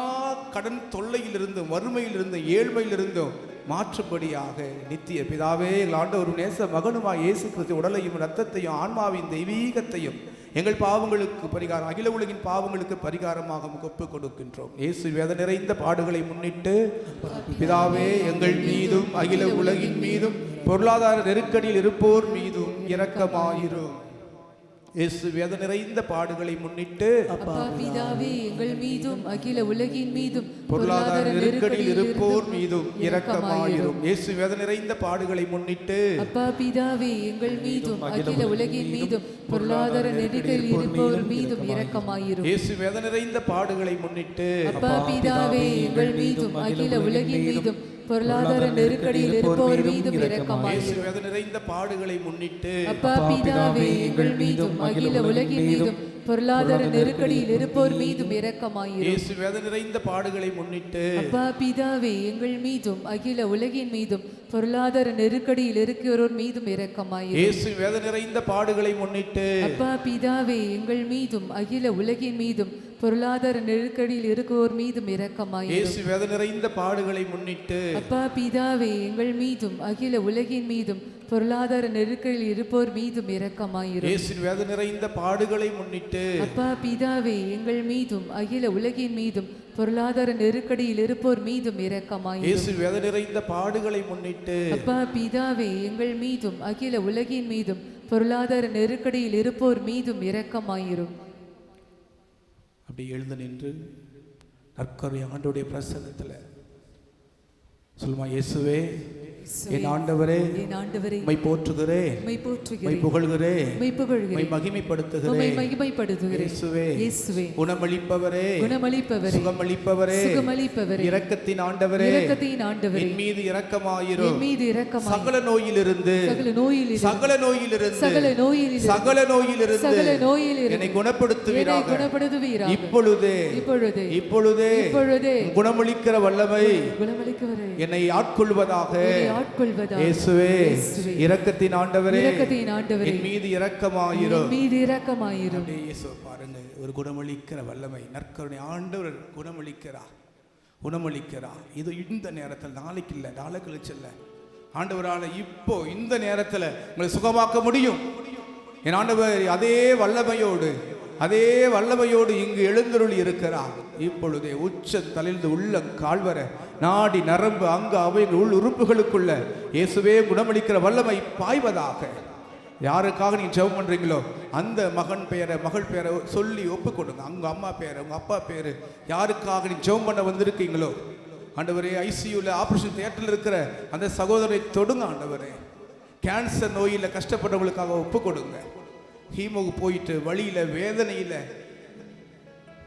கடன் தொல்லையிலிருந்தும் வறுமையிலிருந்தும் ஏழ்மையிலிருந்தும் மாற்றும்படியாக நித்திய பிதாவே, எங்கள் ஆண்டவரும் நேச மகனுமாய் இயேசு கிறிஸ்து உடலையும் இரத்தத்தையும் ஆன்மாவின் தெய்வீகத்தையும் எங்கள் பாவங்களுக்கு பரிகாரம், அகில உலகின் பாவங்களுக்கு பரிகாரமாக ஒப்புக் கொடுக்கின்றோம். இயேசு வேதனை நிறைந்த பாடுகளை முன்னிட்டு பிதாவே, எங்கள் மீதும் அகில உலகின் மீதும் பொருளாதார நெருக்கடியில் இருப்போர் மீதும் இரக்கமாயிரும். இயேசு வேதனை நிறைந்த பாடுகளை முன்னிட்டு அப்பா பிதாவே, எங்கள் மீதும் அகில உலகின் மீதும் பொருளாதார நெருக்கடியில் இருப்போர் மீதும் இரக்கமாயிரும். இயேசு வேதனை நிறைந்த பாடுகளை முன்னிட்டு அப்பா பிதாவே, எங்கள் மீதும் அகில உலகின் மீதும் பொருளாதார நெருக்கடியில் இருப்போர் மீதும் இரக்கமாயிரும். இயேசு வேதனை நிறைந்த பாடுகளை முன்னிட்டு அப்பா பிதாவே, எங்கள் மீதும் அகில உலகின் மீதும் பொருளாதார நெருக்கடியில் இருப்போர் மீதும் இரக்கமாயிரும். இயேசு வேதனை நிறைந்த பாடுகளை முன்னிட்டு அப்பா பிதாவே, எங்கள் மீதும் அகில உலகின் மீதும் பொருளாதார நெருக்கடியில் இருப்போர் மீதும் இரக்கமாயிரும். இயேசு வேதனை நிறைந்த பாடுகளை முன்னிட்டு அப்பா பிதாவே, எங்கள் மீதும் அகில உலகின் மீதும் பொருளாதார நெருக்கடியில் இருக்கிறோர் மீதும் இரக்கமாயிரும். இயேசு வேதனை நிறைந்த பாடுகளை முன்னிட்டு அப்பா பிதாவே, எங்கள் மீதும் அகில உலகின் மீதும் பொருளாதார நெருக்கடியில் இருக்கிறோர் மீதும் இரக்கமாயிரும். இயேசு வேதனை நிறைந்த பாடுகளை முன்னிட்டு அப்பா பிதாவே, எங்கள் மீதும் அகில உலகின் மீதும் பொருளாதார நெருக்கடியில் இருப்போர் மீதும் இரக்கமாயிரும். இயேசு வேதனை நிறைந்த பாடுகளை முன்னிட்டு அப்பா பிதாவே, எங்கள் மீதும் அகில உலகின் மீதும் பொருளாதார நெருக்கடியில் இருப்போர் மீதும் இரக்கமாயிரும். இயேசு வேதனை நிறைந்த பாடுகளை முன்னிட்டு அப்பா பிதாவே, எங்கள் மீதும் அகில உலகின் மீதும் பொருளாதார நெருக்கடியில் இருப்போர் மீதும் இரக்கமாயிரும். அப்படி எழுந்து நின்று நற்கருணை ஆண்டவருடைய பிரசன்னத்தில் சொல்லுமா, இயேசுவே என் ஆண்டவரே, என் ஆண்டவரே, உம்மை போற்றுகிறேன், உம்மை போற்றுகிறேன், உம்மை புகழ்கிறேன், உம்மை புகழ்கிறேன், உம்மை மகிமைப்படுத்துகிறேன். உம்மை மகிமைப்படுத்துகிறேன். இயேசுவே, இயேசுவே, குணமளிப்பவரே, குணமளிப்பவரே, சுகமளிப்பவரே, சுகமளிப்பவரே, இரக்கத்தின் ஆண்டவரே, இரக்கத்தின் ஆண்டவரே, என் மீது இரக்கமாயிரும். என் மீது இரக்கமாயிரும். சகல நோயிலிருந்து, சகல நோயிலிருந்து, சகல நோயிலிருந்து, சகல நோயிலிருந்து, சகல நோயிலிருந்து, சகல நோயிலிருந்து என்னை குணப்படுத்துவீராக. என்னை குணப்படுத்துவீராக. இப்பொழுதே, இப்பொழுதே, இப்பொழுதே, இப்பொழுதே குணமளிக்கிற வல்லமை குணமளிக்கிறவரே, என்னை ஆட்கொள்வதாக. என்னை ஆட்கொள்வதாக. இயேசுவே, இயேசுவே, இரக்கத்தின் ஆண்டவரே, இரக்கத்தின் ஆண்டவரே, என் மீது இரக்கமாயிரும். என் மீது இரக்கமாயிரும். அப்படியே இயேசுவை பாருங்க, ஒரு குணமளிக்கிற வல்லமை, நற்கருணை ஆண்டவர் குணமளிக்கிறார், குணமளிக்கிறார். இது இந்த நேரத்தில், நாளைக்கு இல்லை, நாளை கழிச்சு இல்லை, ஆண்டவரால் இப்போ இந்த நேரத்தில் உங்களை சுகமாக்க முடியும். என் ஆண்டவர் அதே வல்லமையோடு இங்கு எழுந்தருளி இருக்கிறார். இப்பொழுதே உச்ச தலைந்து உள்ள கால்வர நாடி நரம்பு அங்கு அவைகள் உள் உறுப்புகளுக்குள்ள இயேசுவே குணமளிக்கிற வல்லமை பாய்வதாக. யாருக்காக நீங்க ஜெபம் பண்றீங்களோ அந்த மகன் பெயரை, மகள் பெயரை சொல்லி ஒப்பு கொடுங்க. உங்க அம்மா பேரை, உங்க அப்பா பேரு, யாருக்காக நீ ஜெபம் பண்ண வந்திருக்கீங்களோ ஆண்டவரே, ஐசியூல ஆபரேஷன் தியேட்டர்ல இருக்கிற அந்த சகோதரரை தொடுங்க ஆண்டவரே. கேன்சர் நோயில் கஷ்டப்படுறவங்களுக்காக ஒப்பு கொடுங்க. ஹீமோக்கு போயிட்டு வழியில வேதனையில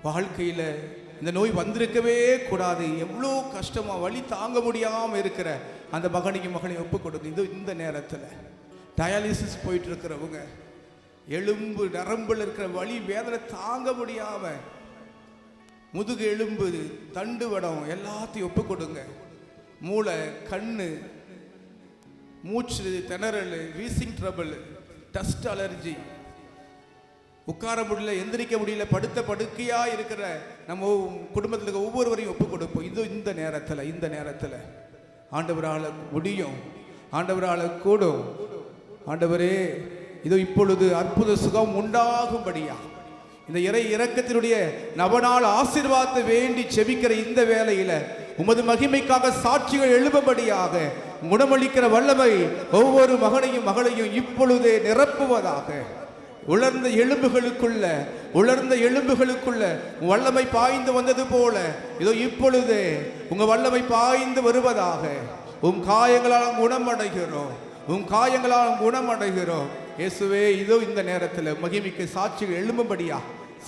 வாழ்க்கையில இந்த நோய் வந்திருக்கவே கூடாது, எவ்வளோ கஷ்டமா வலி தாங்க முடியாம இருக்கிற அந்த மகனையும் மகளையும் ஒப்பு கொடுங்க. இது இந்த நேரத்தில் டயாலிசிஸ் போயிட்டு இருக்கிறவங்க, எலும்பு நரம்புல இருக்கிற வலி வேதனை தாங்க முடியாம முதுகு எலும்பு தண்டு வடம் எல்லாத்தையும் ஒப்பு கொடுங்க. மூளை, கண்ணு, மூச்சு திணறல், வீசிங் ட்ரபிள், டஸ்ட் அலர்ஜி, உட்கார முடியல, எந்திரிக்க முடியல, படுத்த படுக்கையா இருக்கிற நம்ம குடும்பத்தில் இருக்க ஒவ்வொருவரையும் ஒப்பு கொடுப்போம். இது இந்த நேரத்தில் ஆண்டவரால் முடியும், ஆண்டவரால் கூடும். ஆண்டவரே, இது இப்பொழுது அற்புத சுகம் உண்டாகும்படியா இந்த இரக்கத்தினுடைய நவநாள் ஆசீர்வாதத்தை வேண்டி செபிக்கிற இந்த வேளையில உமது மகிமைக்காக சாட்சிகள் எழும்படியாக குணமளிக்கிற வல்லமை ஒவ்வொரு மகனையும் மகளையும் இப்பொழுதே நிரப்புவதாக. உலர்ந்த எலும்புகளுக்குள்ள வல்லமை பாய்ந்து வந்தது போல இதோ இப்பொழுதே உங்க வல்லமை பாய்ந்து வருவதாக. காயங்களால் குணமடைகிறோம். இயேசுவே, இதோ இந்த நேரத்தில் மகிமைக்கு சாட்சிகள் எழும்பும்படியா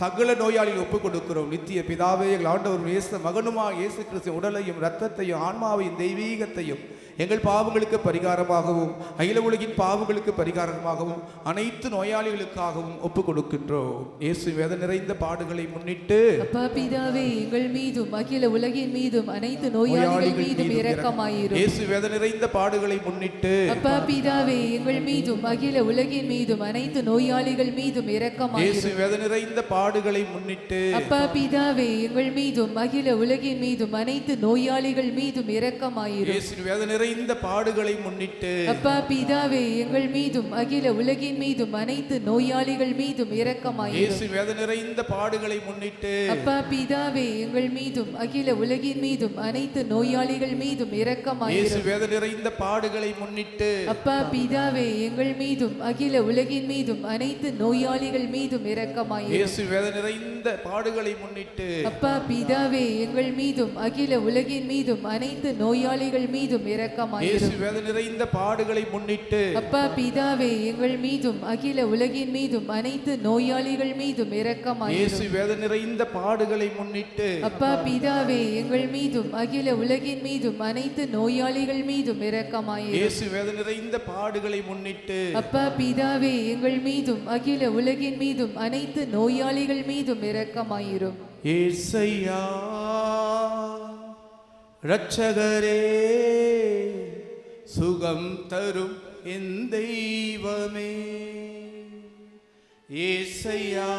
சகல நோயாளிகள் ஒப்புக் கொடுக்கிறோம். நித்திய பிதாவே, எங்கள் ஆண்டவர் இயேசு மகனுமாக இயேசு கிறிஸ்து உடலையும் இரத்தத்தையும் ஆன்மாவையும் தெய்வீகத்தையும் எங்கள் பாவங்களுக்கு பரிகாரமாகவும் அகில உலகின் பாவங்களுக்கு பரிகாரமாகவும் அனைத்து நோயாளிகளுக்காகவும் ஒப்புக் கொடுக்கின்றோம். இயேசு வேதனை நிறைந்த பாடுகளை முன்னிட்டு அப்பா பிதாவே, எங்கள் மீதும் அகில உலகின் மீதும் அனைத்து நோயாளிகள் மீதும் இரக்கமாயிரும். இயேசு வேதனை நிறைந்த பாடுகளை முன்னிட்டு அப்பா பிதாவே, எங்கள் மீதும் அகில உலகின் மீதும் அனைத்து நோயாளிகள் மீதும் இரக்கமாயிரும். இயேசு வேதனை நிறைந்த பாடுகளை முன்னிட்டு அப்பா பிதாவே, எங்கள் மீதும் அகில உலகின் மீதும் அனைத்து நோயாளிகள் மீதும் இரக்கமாயிரும். இயேசு வேதனை நிறைந்த பாடுகளை முன்னிட்டு அப்பா பிதாவே, எங்கள் மீதும் அகில உலகின் மீதும் அனைத்து நோயாளிகள் மீதும் இரக்கமாயிரும். இயேசு வேதனை நிறைந்த பாடுகளை முன்னிட்டு அப்பா பிதாவே, எங்கள் மீதும் அகில உலகின் மீதும் அனைத்து நோயாளிகள் மீதும் இரக்கமாயிரும். இயேசு வேதனை நிறைந்த பாடுகளை முன்னிட்டு அப்பா பிதாவே, எங்கள் மீதும் அகில உலகின் மீதும் அனைத்து நோயாளிகள் மீதும் இரக்கமாயிரும். இயேசு வேதனை நிறைந்த பாடுகளை முன்னிட்டு அப்பா பிதாவே, எங்கள் மீதும் அகில உலகின் மீதும் அனைத்து நோயாளிகள் மீதும் இரக்கமாயிரும். இயேசு வேதனை நிறைந்த பாடுகளை முன்னிட்டு அப்பா பிதாவே, எங்கள் மீதும் அகில உலகின் மீதும் அனைத்து நோயாளிகள் மீதும் இரக்கமாயிரும். இயேசு வேதனை நிறைந்த பாடுகளை முன்னிட்டு அப்பா பிதாவே, எங்கள் மீதும் அகில உலகின் மீதும் அனைத்து நோயாளிகள் மீதும் இரக்கமாயிரும். இயேசு வேதனை நிறைந்த பாடுகளை முன்னிட்டு அப்பா பிதாவே, எங்கள் மீதும் அகில உலகின் மீதும் அனைத்து நோயாளிகள் மீதும் இரக்கமாயிரும். ஏசையா இரட்சகரே, சுகம் தரும் என் தெய்வமே. ஏசையா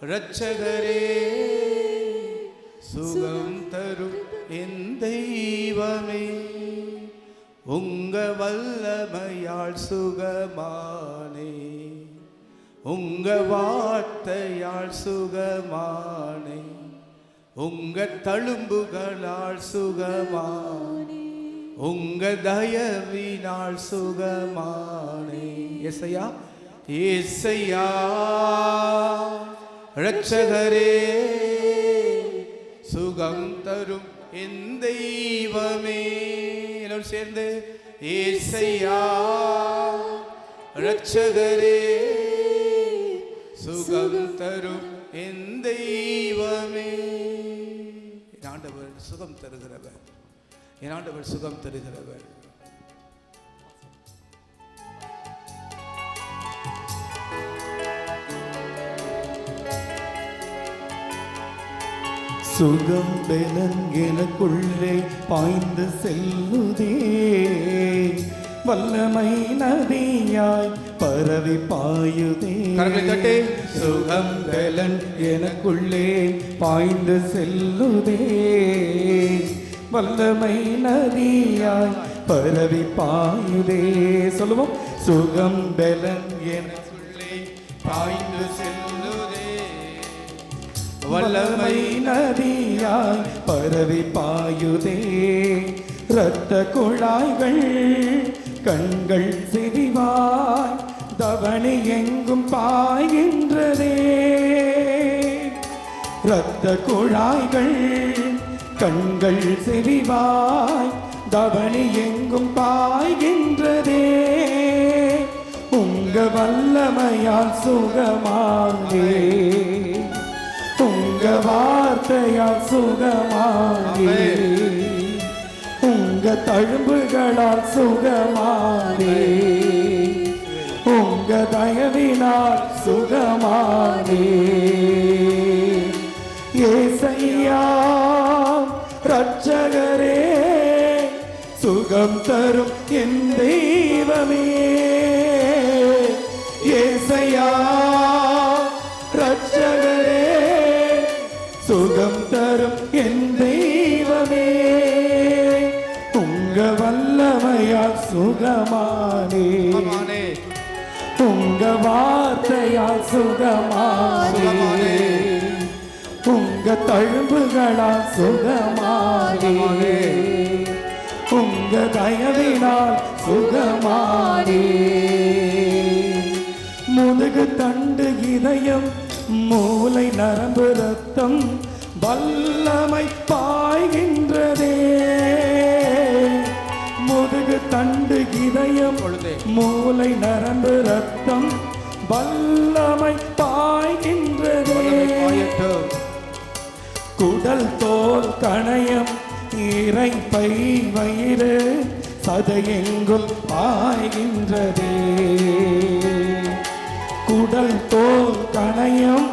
இரட்சகரே, சுகம் தரும் என் தெய்வமே. உங்க வல்லமையால் சுகமானே, உங்க வார்த்தையால் சுகமானே, உங்க தழும்புகளால் சுகமானே, உங்க தயவினால் சுகமானே. ஏசையா ஏசையா இரட்சகரே, சுகம் தரும் என் தெய்வமே. எல்லாரும் சேர்ந்து ஏசையா இரட்சகரே, சுகம் தரும் என் தெய்வமே. என் ஆண்டவர் சுகம் தருகிறவர், என் ஆண்டவர் சுகம் தருகிறவர். சுகம் பெலன் எனக்குள்ளே பாய்ந்து செல்லுதே, வல்லமை நதியாய் பரவி பாயுதே. கரங்களை தட்டி. சுகம் பெலன் எனக்குள்ளே பாய்ந்து செல்லுதே, வல்லமை நதியாய் பரவி பாயுதே. சொல்லுவோம். சுகம் பெலன் எனக்குள்ளே பாய்ந்து செல்லுதே, வல்லமை நதியாய் பரவி பாயுதே. இரத்த குழாய்கள் கண்கள் சிரிவாய் தவணி எங்கும் பாய்கின்றதே. இரத்த குழாய்கள் கண்கள் சிரிவாய் தவணி எங்கும் பாய்கின்றதே. உங்க வல்லமையால் சுகமானே, உங்க வார்த்தையால் சுகமானே, உங்க தழும்புகளால் சுகமானே, உங்க தயவினால் சுகமானே. ஏசையா இரட்சகரே, சுகம் தரும் என் தெய்வமே. ஏசையா இரட்சகரே, சுகம் தரும் என் தெய்வமே. உங்க வல்லமையால் சுகமானே, உங்க வார்த்தையால் சுகமானே, உங்க தழும்புகளால் சுகமானே, உங்க தயவினால் சுகமானே. முதுகு தண்டு இதயம் மூளை நரம்பு ரத்தம் வல்லமை பாய்கின்றதே. முதுகு தண்டு இதயம் மூளை நரம்பு ரத்தம் வல்லமை பாய்கின்றதே. பாயட்டும். குடல் தோல் கணையம் இறைப்பை வயிறு சதையெங்கும் பாய்கின்றதே. குடல் தோல் கணையம்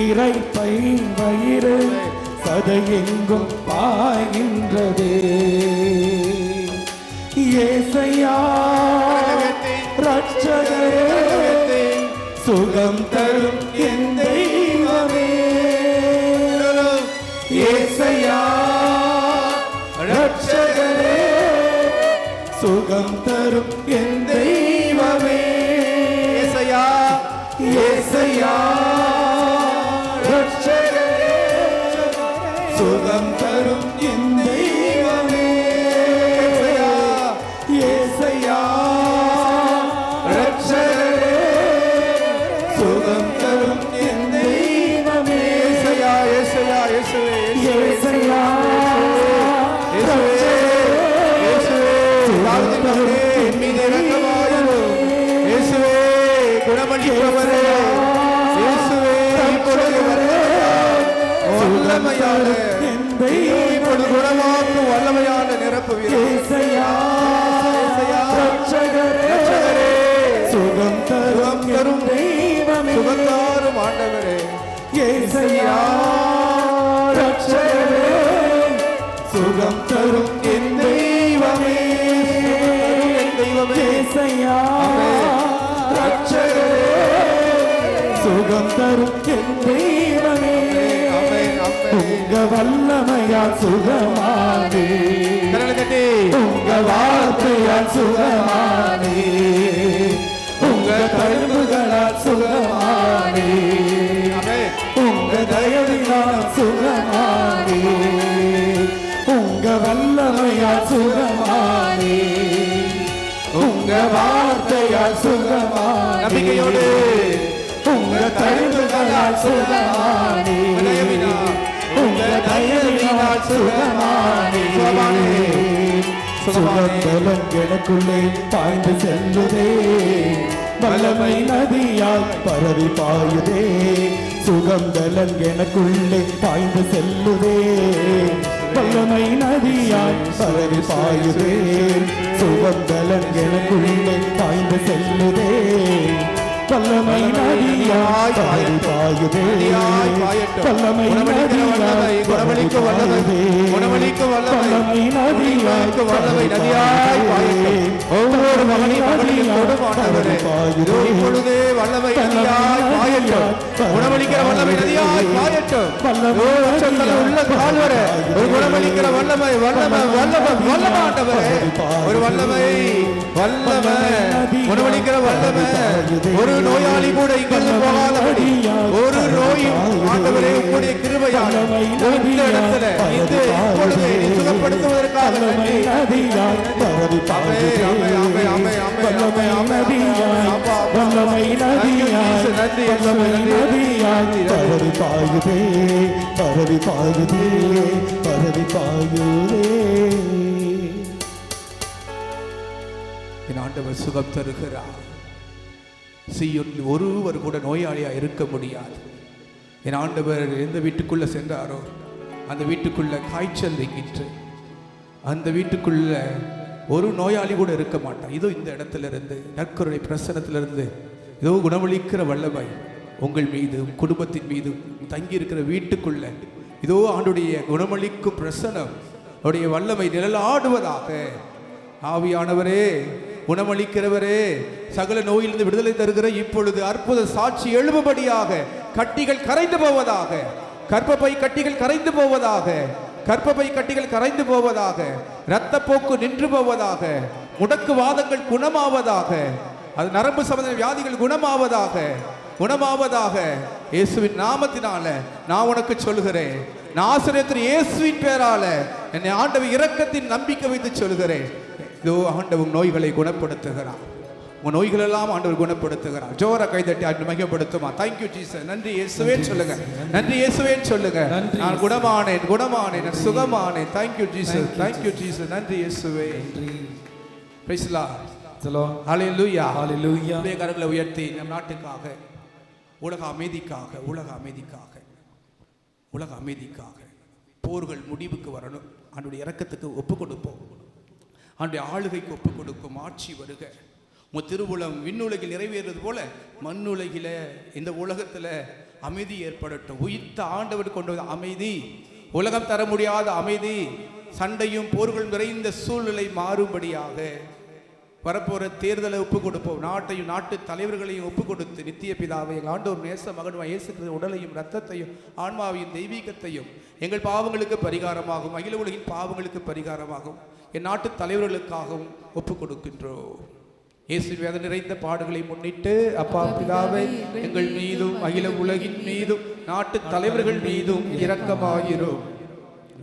இறைப்பை வயிறு சதையெங்கும் பாய்கின்றதே. ஏசையா ரட்சகரே, சுகம் தரும் என் தெய்வமே. ஏசையா ரட்சகரே, சுகம் தரும் என் தெய்வமே. ஏசையா ஏசையா ரட்சகரே, சுகம் தரும் என் தெய்வமே. ஏசையா ரட்சகரே, சுகம் தரும் என் தெய்வமே. ஏசையா ஏசையா இயேசுவே ஏசையா இயேசுவே இயேசுவே தாவீதின் மகனே, என் மீது இரக்கமாயிரும். இயேசுவே குணமளிப்பவரே, இயேசுவே இப்பொழுது வல்லமையான இப்பொழுது குணமாக்கும் வல்லமையான நிரப்பு ஏசையா ரட்சகரே, சுகம் தரும் தெய்வமே. சுகந்தாரும் ஆண்டவரே. ஏசையா ரட்சகரே, சுகம் தரும் என் தெய்வமே. ஏசையா ரட்சகரே, சுகம் தரும் என் தெய்வமே. உங்க வல்லமையால் சுகமானே, உங்க வார்த்தையால் சுகமானே, உங்க தழும்புகளால் சுகமானே, உங்க தயவினால் சுகமானே, உங்க வல்லமையால் சுகமானே, உங்க வார்த்தையால் சுகமானே, நம்பிக்கையோடு உங்க தழும்புகளால் சுகமானே, உங்க தயவினால் சுகமானே. சுகந்தலம் எனக்குள்ளே பாய்ந்து செல்லுதே, வல்லமை நதியால் பரவி பாயுதே. சுகந்தலம் எனக்குள்ளே பாய்ந்து செல்லுதே, வல்லமை நதியால் பரவி பாயுதே. சுகந்தலம் எனக்குள்ளே பாய்ந்து செல்லுதே, வல்லமை நதியாய் பரவி பாயுதே. வல்லமை நதியாய் குணமளிக்க வல்லமை குணமளிக்க வல்லமை நதியாய் வல்லமை நதியாய் பாயட்டும். ஒவ்வொரு மகனையும் மகளையும் தொடும் ஆண்டவரே. இப்பொழுதே வல்லமை நதியாய் பாயட்டும். குணமளிக்கிற வல்லமை நதியாய் பாயட்டும். உள்ள கால்வர ஒரு குணமளிக்கிற வல்லமை வல்லமை வல்லமை வல்லமை ஆண்டவரே. ஒரு வல்லமை வல்லமை குணமளிக்கிற வல்லமை. ஒரு நோயாளி கூட இங்கிருந்து போகாதபடி ஒரு நோய் ஆண்டவரே உங்களுடைய கிருபையால் இந்த இடத்துல இந்த இப்பொழுது சுகப்படுத்துவதற்காக நன்றி. என் ஆண்டவர் சுகம் தருகிறார். சீயோனில் ஒருவர் கூட நோயாளியா இருக்க முடியாது. என் ஆண்டவர் எந்த வீட்டுக்குள்ள சென்றாரோ அந்த வீட்டுக்குள்ள காய்ச்சல் இருக்கின்ற, அந்த வீட்டுக்குள்ள ஒரு நோயாளி கூட இருக்க மாட்டான். இதோ இந்த இடத்துல இருந்து நற்கருணை பிரசனத்திலிருந்து இதோ குணமளிக்கிற வல்லமை உங்கள் மீது குடும்பத்தின் மீது தங்கி இருக்கிற வீட்டுக்குள்ள இதோ ஆண்டுடைய குணமளிக்கும் பிரசனம் அவருடைய வல்லமை நிழலாடுவதாக. ஆவியானவரே, குணமளிக்கிறவரே, சகல நோயிலிருந்து விடுதலை தருகிற இப்பொழுது அற்புத சாட்சி எழுபடியாக கட்டிகள் கரைந்து போவதாக, கர்ப்பப்பை கட்டிகள் கரைந்து போவதாக, கர்ப்பப்பை கட்டிகள் கரைந்து போவதாக, இரத்தப்போக்கு நின்று போவதாக, முடக்கு வாதங்கள் குணமாவதாக, அது நரம்பு சம்பந்த வியாதிகள் குணமாவதாக குணமாவதாக. இயேசுவின் நாமத்தினால நான் உனக்கு சொல்கிறேன், நாசரேத்தின் இயேசுவின் பேரால என்னை ஆண்டவர் இரக்கத்தின் நம்பிக்கை வைத்து சொல்கிறேன். இதோ ஆண்டவர் நோய்களை குணப்படுத்துகிறார். உன் நோய்கள் எல்லாம் ஆண்டவர் குணப்படுத்துகிறார். ஜோர கைதட்டி ஆண்டு மகிமைப்படுத்துமா. Thank you Jesus. நன்றி இயேசுவேன்னு சொல்லுங்க. நன்றி இயேசுவேன்னு சொல்லுங்க. நான் குணமானேன், குணமானேன், நான் சுகமானேன். Thank you Jesus, thank you Jesus. நன்றி இயேசுவே. Praise the lord. Hallelujah Hallelujah. அப்படியே கரங்களை உயர்த்தி நம் நாட்டுக்காக, உலக அமைதிக்காக, உலக அமைதிக்காக போர்கள் முடிவுக்கு வரணும். அவனுடைய இரக்கத்துக்கு ஒப்பு கொடுப்போம். அவனுடைய ஆளுகைக்கு ஒப்பு கொடுக்கும். ஆட்சி வருக. உன் திருவுளம் விண்ணுலகில் நிறைவேறுவது போல மண்ணுலகில இந்த உலகத்துல அமைதி ஏற்படட்டும். உயிர்த்த ஆண்டவர் கொண்டு வந்த அமைதி, உலகம் தர முடியாத அமைதி, சண்டையும் போர்கள் நிறைந்த சூழ்நிலை மாறும்படியாக வரப்போற தேர்தலை ஒப்பு கொடுப்போம். நாட்டையும் நாட்டு தலைவர்களையும் ஒப்பு கொடுத்து நித்திய பிதாவை எங்கள் ஆண்டவர் நேச மகனுமாய் இயேசு கிறிஸ்து உடலையும் இரத்தத்தையும் ஆன்மாவையும் தெய்வீகத்தையும் எங்கள் பாவங்களுக்கு பரிகாரமாகும், அகில உலகின் பாவங்களுக்கு பரிகாரமாகும் என் நாட்டு தலைவர்களுக்காகவும் ஒப்பு கொடுக்கின்றோம். இயேசு வேதனை நிறைந்த பாடுகளை முன்னிட்டு அப்பா பிதாவை எங்கள் மீதும் அகில உலகின் மீதும் நாட்டு தலைவர்கள் மீதும் இரக்கமாகிறோம்.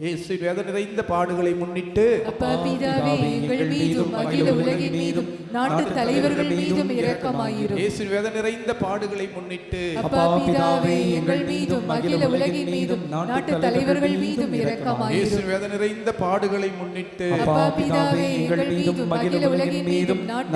இயேசு வேதனை நிறைந்த பாடுகளை முன்னிட்டு அப்பா பிதாவே எங்கள் மீதும் அகில உலகின் மீதும் நாட்டு தலைவர்கள் மீதும் இரக்கமாயிரும். இயேசு வேதனை நிறைந்த பாடுகளை முன்னிட்டு அப்பா பிதாவே எங்கள் மீதும் அகில உலகின் மீதும் நாட்டு தலைவர்கள் மீதும் இரக்கமாயிரும். இயேசு வேதனை நிறைந்த பாடுகளை முன்னிட்டு அப்பா பிதாவே எங்கள் மீதும் அகில உலகின் மீதும் நாட்டு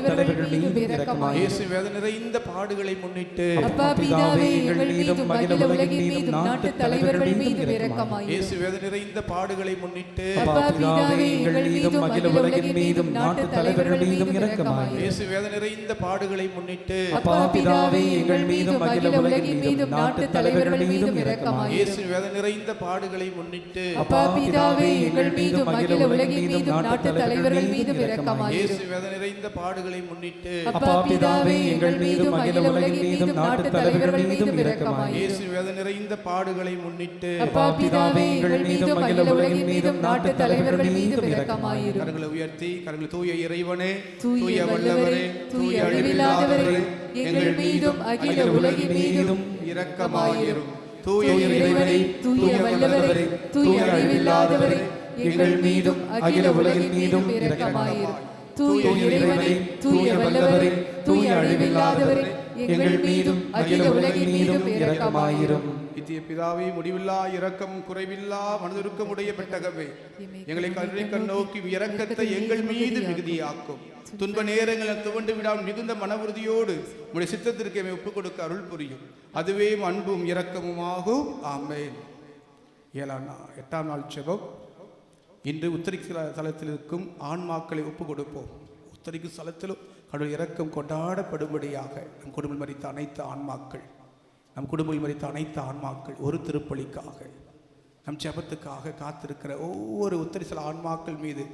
தலைவர்கள் மீதும் இரக்கமாயிரும். இயேசு வேதனை நிறைந்த பாடுகளை முன்னிட்டு அப்பா பிதாவே எங்கள் மீதும் அகில உலகின் மீதும் நாட்டு தலைவர்கள் மீதும் இரக்கமாயிரும். இயேசு வேதனை நிறைந்த பாடுகளை முன்னிட்டு அப்பா பிதாவே எங்கள் மீதும் அகில உலகின் மீதும் நாட்டு தலைவர்கள் மீதும் இரக்கமாயிரும். இயேசு வேதனை நிறைந்த பாடுகளை முன்னிட்டு அப்பா பிதாவே எங்கள் மீதும் அகில உலகின் மீதும் நாட்டு தலைவர்கள் மீதும் இரக்கமாயிரும். இயேசு வேதனை நிறைந்த பாடுகளை முன்னிட்டு அப்பா பிதாவே எங்கள் மீதும் அகில உலகின் மீதும் நாட்டு தலைவர்கள் மீதும் இரக்கமாயிரும். இயேசு வேதனை நிறைந்த பாடுகளை முன்னிட்டு அப்பா பிதாவே எங்கள் மீதும் அகில உலகின் மீதும் நாட்டு தலைவர்கள் மீதும் இரக்கமாயிரும். இயேசு வேதனை நிறைந்த பாடுகளை முன்னிட்டு அப்பா பிதாவே எங்கள் மீதும் அகில உலகின் மீதும் நாட்டு தலைவர்கள் மீதும் இரக்கமாயிரும். கரங்களை உயர்த்தி கரங்களை தூய இறைவனே, தூய வல்லவரே, தூய அழிவில்லாதவரே, எங்கள் மீதும் அகில உலகின் மீதும் இரக்கமாயிரும். தூய இறைவனே, தூய வல்லவரே, தூய அழிவில்லாதவரே, எங்கள் மீதும் அகில உலகின் மீதும் இரக்கமாயிரும். தூய இறைவனே, தூய வல்லவரே, தூய அழிவில்லாதவரே, எங்கள் மீதும் அகில உலகின் மீதும் இரக்கமாயிரும். நித்திய பிதாவே, முடிவில்லா இரக்கம் குறைவில்லா மனதிருக்கமுடைய பெட்டகமே, எங்களை கருணை கண்ணோக்கி இரக்கத்தை எங்கள் மீது மிகுதியாக்கும். துன்ப நேரங்களில் துவண்டு விடாமல் மிகுந்த மன உறுதியோடு உடைய சித்தத்திற்கு எம்மை ஒப்புக் கொடுக்க அருள் புரியும். அதுவே அன்பும் இரக்கமுமாகும். ஆமென். 8ஆம் நாள் ஜெபம். இன்று உத்தரிக்கு தலத்தில் இருக்கும் ஆன்மாக்களை ஒப்புக் கொடுப்போம். உத்தரிக்கு ஸ்தலத்திலும் கடவுள் இரக்கம் கொண்டாடப்படும்படியாக நம் குடும்பம் மரித்த அனைத்து ஆன்மாக்கள், நம் குடும்பத்தில் மரித்த அனைத்து ஆன்மாக்கள் ஒரு திருப்பலிக்காக, நம் ஜெபத்துக்காக காத்திருக்கிற ஒவ்வொரு உத்தரிசல ஆன்மாக்கள் மீது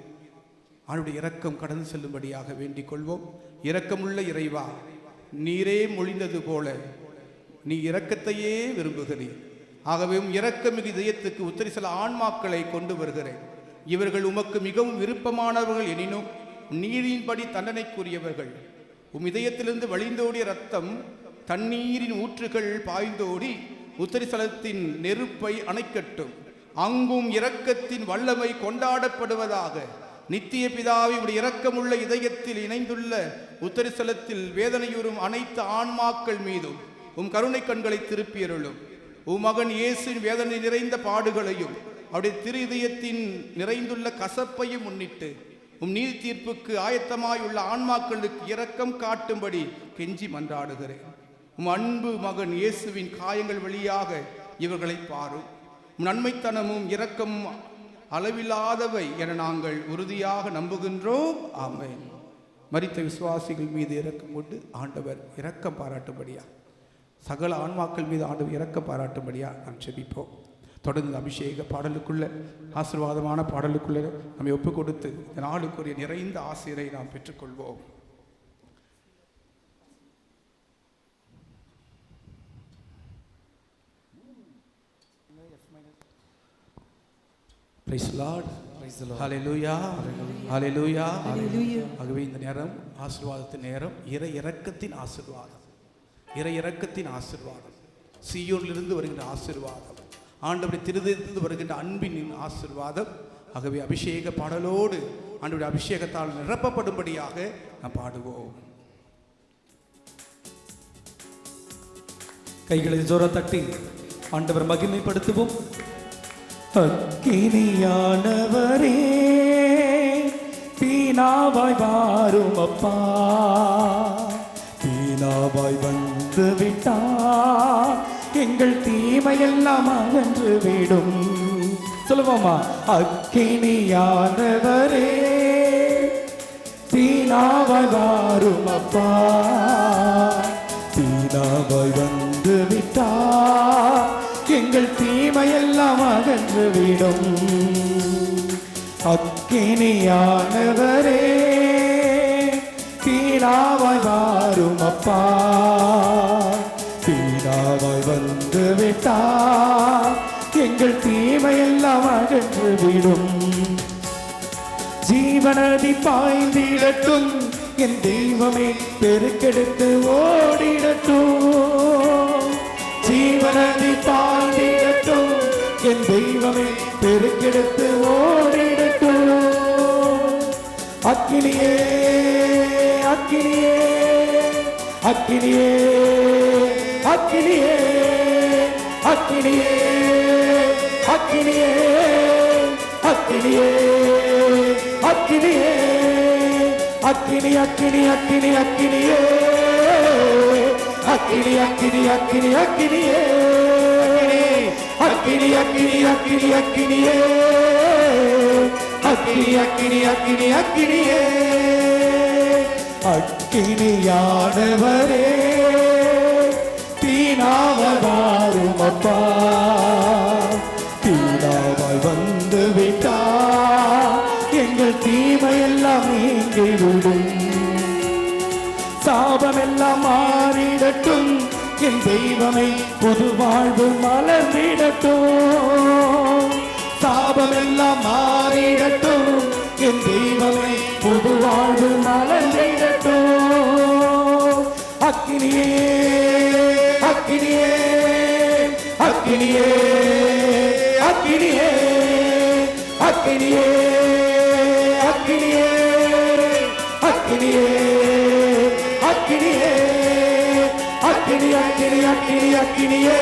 அவனுடைய இரக்கம் கடந்து செல்லும்படியாக வேண்டிக் கொள்வோம். இரக்கமுள்ள இறைவா, நீரே மொழிந்தது போல நீ இரக்கத்தையே விரும்புகிறீர். ஆகவே இரக்கமிகு இதயத்துக்கு உத்தரிசல ஆன்மாக்களை கொண்டு வருகிறேன். இவர்கள் உமக்கு மிகவும் விருப்பமானவர்கள் எனினும் நீரின்படி தண்டனைக்குரியவர்கள். இதயத்திலிருந்து வழிந்தோடிய ரத்தம் தண்ணீரின் ஊற்றுகள் பாய்ந்தோடி உத்தரிசலத்தின் நெருப்பை அணைக்கட்டும். அங்கும் இரக்கத்தின் வல்லமை கொண்டாடப்படுவதாக. நித்திய பிதாவை உடைய இரக்கமுள்ள இதயத்தில் இணைந்துள்ள உத்தரிசலத்தில் வேதனையுறும் அனைத்து ஆன்மாக்கள் மீதும் கருணை கண்களை திருப்பியருளும். மகன் இயேசுவின் வேதனை நிறைந்த பாடுகளையும் அவருடைய திரு இதயத்தின் நிறைந்துள்ள கசப்பையும் முன்னிட்டு நீதி தீர்ப்புக்கு ஆயத்தமாயுள்ள ஆன்மாக்களுக்கு இரக்கம் காட்டும்படி கெஞ்சி மன்றாடுகிறேன். அன்பு மகன் இயேசுவின் காயங்கள் வழியாக இவர்களை பாரும். நன்மைத்தனமும் இரக்கமும் அளவில்லாதவை என நாங்கள் உறுதியாக நம்புகின்றோம். ஆமென். மரித்த விசுவாசிகள் மீது இரக்கம் கொண்டு ஆண்டவர் இரக்கம் பாராட்டும்படியா, சகல ஆன்மாக்கள் மீது ஆண்டவர் இரக்கம் பாராட்டும்படியா நாம் செபிப்போம். தொடர்ந்து அபிஷேக பாடலுக்குள்ள ஆசீர்வாதமான பாடலுக்குள்ள நம்மை ஒப்பு கொடுத்து இந்த நாளுக்குரிய நிறைந்த ஆசிரை நாம் பெற்றுக்கொள்வோம். Praise the Lord. Praise the Lord. Hallelujah. Hallelujah. Hallelujah. ஆகவே இந்த நேரம் ஆசீர்வாதத்தின் நேரம், இறை இரக்கத்தின் ஆசீர்வாதம், இறை இரக்கத்தின் ஆசீர்வாதம், சீயோனிலிருந்து வருகின்ற ஆசீர்வாதம், ஆண்டவருடைய திருதயத்திலிருந்து வருகின்ற அன்பின் ஆசீர்வாதம். ஆகவே அபிஷேக பாடலோடு ஆண்டவருடைய அபிஷேகத்தால் நிரப்பப்படும்படியாக நாம் பாடுவோம். கைகளை ஜோர தட்டி ஆண்டவர் மகிமைப்படுத்துவோம். அக்கினியானவரே, தீன தீனாவாய் வாரும் அப்பா, தீனாவாய் வந்து விட்டார் எங்கள் தீமையெல்லாம் அகன்று விடும். சொல்லுவோமா? அக்கினியானவரே தீனாவாய் வாரும் அப்பா, தீனாவாய் வந்து விட்டார் எங்கள் தீமையெல்லாம் அகன்று விடும். அக்கினியானவரே தீனாவாய் வாரும் அப்பா, தீனாவாய் வந்து விட்டார் எங்கள் தீமையெல்லாம் அகன்று விடும். ஜீவநதி பாய்ந்திடட்டும் என் தெய்வமே, பெருக்கெடுத்து ஓடிடட்டும். ஜீவநதி பாய்ந்திடட்டும் என் தெய்வமே, பெருக்கெடுத்து ஓடிடட்டும். அக்கினியே அக்கினியே அக்கினியே அக்கினியே அக்கினியே அக்கினியே அக்கினியே அக்கினியே அக்கினி அக்கினி அக்கினி அக்கினியே அக்கினி அக்கினி அக்கினி அக்கினியே அக்கினி அக்கினி அக்கினி அக்கினியே அக்கினி அக்கினி அக்கினி அக்கினியே. அக்கினியானவரே தீனாவாய் வாரும் அப்பா, தீனாவாய் வந்து விட்டார் எங்கள் தீமையெல்லாம் நீங்கிவிடும். சாபமெல்லாம் மாறிடட்டும் என் தெய்வமே, புது வாழ்வு மலர்ந்திடட்டும். சாபமெல்லாம் மாறிடட்டும் என் தெய்வமே, புது வாழ்வு மலர்ந்திடட்டும். அக்கினியே அக்கினியே அக்கினியே அக்கினியே அக்கினியே அக்கினியே அக்கினியே அக்கினியே அக்கினி அக்கினி அக்கினி அக்கினியே